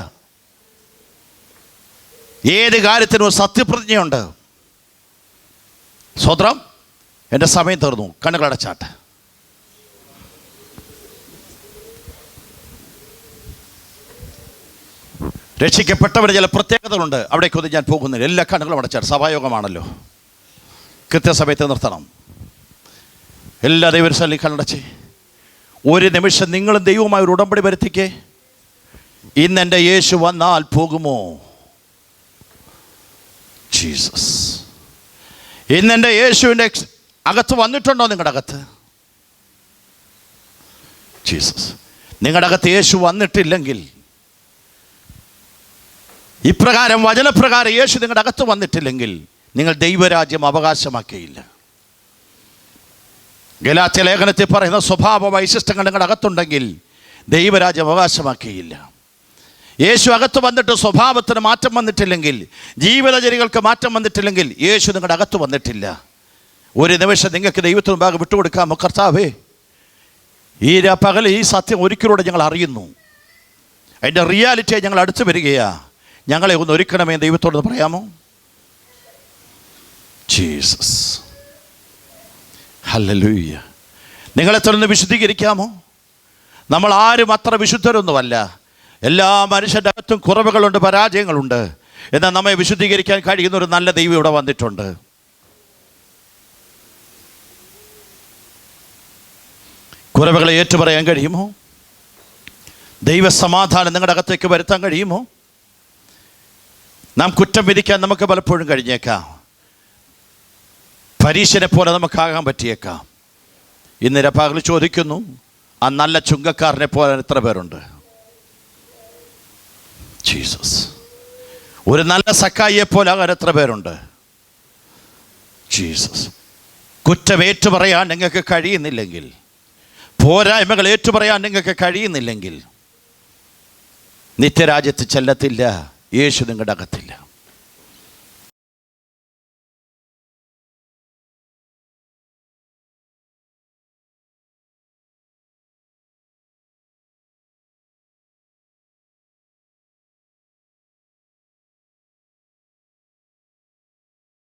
ഏത് കാര്യത്തിനും സത്യപ്രതിജ്ഞയുണ്ട്. സ്വത്രം. എൻ്റെ സമയം തീർന്നു. കണ്ണുകളടച്ചാട്ട്. രക്ഷിക്കപ്പെട്ടവന് ചില പ്രത്യേകതകളുണ്ട്. അവിടേക്കൊന്നും ഞാൻ പോകുന്നില്ല. എല്ലാ കണ്ണുകളും അടച്ചാൽ സഭായോഗമാണല്ലോ, കൃത്യസമയത്ത് നിർത്തണം. എല്ലാ ദൈവസ്ഥലി കണ്ണടച്ച് ഒരു നിമിഷം നിങ്ങളും ദൈവവുമായി ഒരു ഉടമ്പടി വരുത്തിക്കേ. ഇന്നെൻ്റെ യേശു വന്നാൽ പോകുമോ? ജീസസ്, ഇന്നെൻ്റെ യേശുവിൻ്റെ അകത്ത് വന്നിട്ടുണ്ടോ? നിങ്ങളുടെ അകത്ത് ജീസസ്, നിങ്ങളുടെ അകത്ത് യേശു വന്നിട്ടില്ലെങ്കിൽ, ഇപ്രകാരം വചനപ്രകാരം യേശു നിങ്ങളുടെ അകത്ത് വന്നിട്ടില്ലെങ്കിൽ നിങ്ങൾ ദൈവരാജ്യം അവകാശമാക്കിയില്ല. ഗലാത്യ ലേഖനത്തിൽ പറയുന്ന സ്വഭാവ വൈശിഷ്ട്യങ്ങൾ നിങ്ങളുടെ അകത്തുണ്ടെങ്കിൽ ദൈവരാജ്യം അവകാശമാക്കിയില്ല. യേശു അകത്ത് വന്നിട്ട് സ്വഭാവത്തിന് മാറ്റം വന്നിട്ടില്ലെങ്കിൽ, ജീവിതചര്യകൾക്ക് മാറ്റം വന്നിട്ടില്ലെങ്കിൽ യേശു നിങ്ങളുടെ അകത്ത് വന്നിട്ടില്ല. ഒരു നിമിഷം നിങ്ങൾക്ക് ദൈവത്തിന് മുമ്പാകെ വിട്ടുകൊടുക്കാമോ? കർത്താവേ, ഈ പകൽ ഈ സത്യം ഒരിക്കലൂടെ ഞങ്ങൾ അറിയുന്നു, അതിൻ്റെ റിയാലിറ്റിയെ ഞങ്ങൾ അടുത്ത് വരികയാ, ഞങ്ങളെ ഒന്ന് ഒരുക്കണമേ ദൈവത്തോട് പറയാമോ? Jesus, hallelujah. നിങ്ങളെ തുടർന്ന് വിശുദ്ധീകരിക്കാമോ? നമ്മൾ ആരും അത്ര വിശുദ്ധരൊന്നുമല്ല. എല്ലാ മനുഷ്യൻ്റെ അകത്തും കുറവുകളുണ്ട്, പരാജയങ്ങളുണ്ട്. എന്നാൽ നമ്മെ വിശുദ്ധീകരിക്കാൻ കഴിയുന്ന ഒരു നല്ല ദൈവം ഇവിടെ വന്നിട്ടുണ്ട്. കുറവുകളെ ഏറ്റുപറയാൻ കഴിയുമോ? ദൈവസമാധാനം നിങ്ങളുടെ അകത്തേക്ക് വരുത്താൻ കഴിയുമോ? നാം കുറ്റം വിധിക്കാൻ നമുക്ക് പലപ്പോഴും കഴിഞ്ഞേക്കാം, പരീശനെ പോലെ നമുക്കാകാൻ പറ്റിയേക്കാം. ഇന്ന് പകൽ ചോദിക്കുന്നു, ആ നല്ല ചുങ്കക്കാരനെ പോലെ എത്ര പേരുണ്ട്? ജീസസ്, ഒരു നല്ല സക്കായിയെ പോലെ ആകാൻ എത്ര പേരുണ്ട്? ജീസസ്, കുറ്റം ഏറ്റുപറയാൻ നിങ്ങൾക്ക് കഴിയുന്നില്ലെങ്കിൽ, പോരായ്മകൾ ഏറ്റുപറയാൻ നിങ്ങൾക്ക് കഴിയുന്നില്ലെങ്കിൽ നിത്യരാജ്യത്ത് ചെല്ലത്തില്ല. യേശു നിങ്ങളുടെ അകത്തില്ല.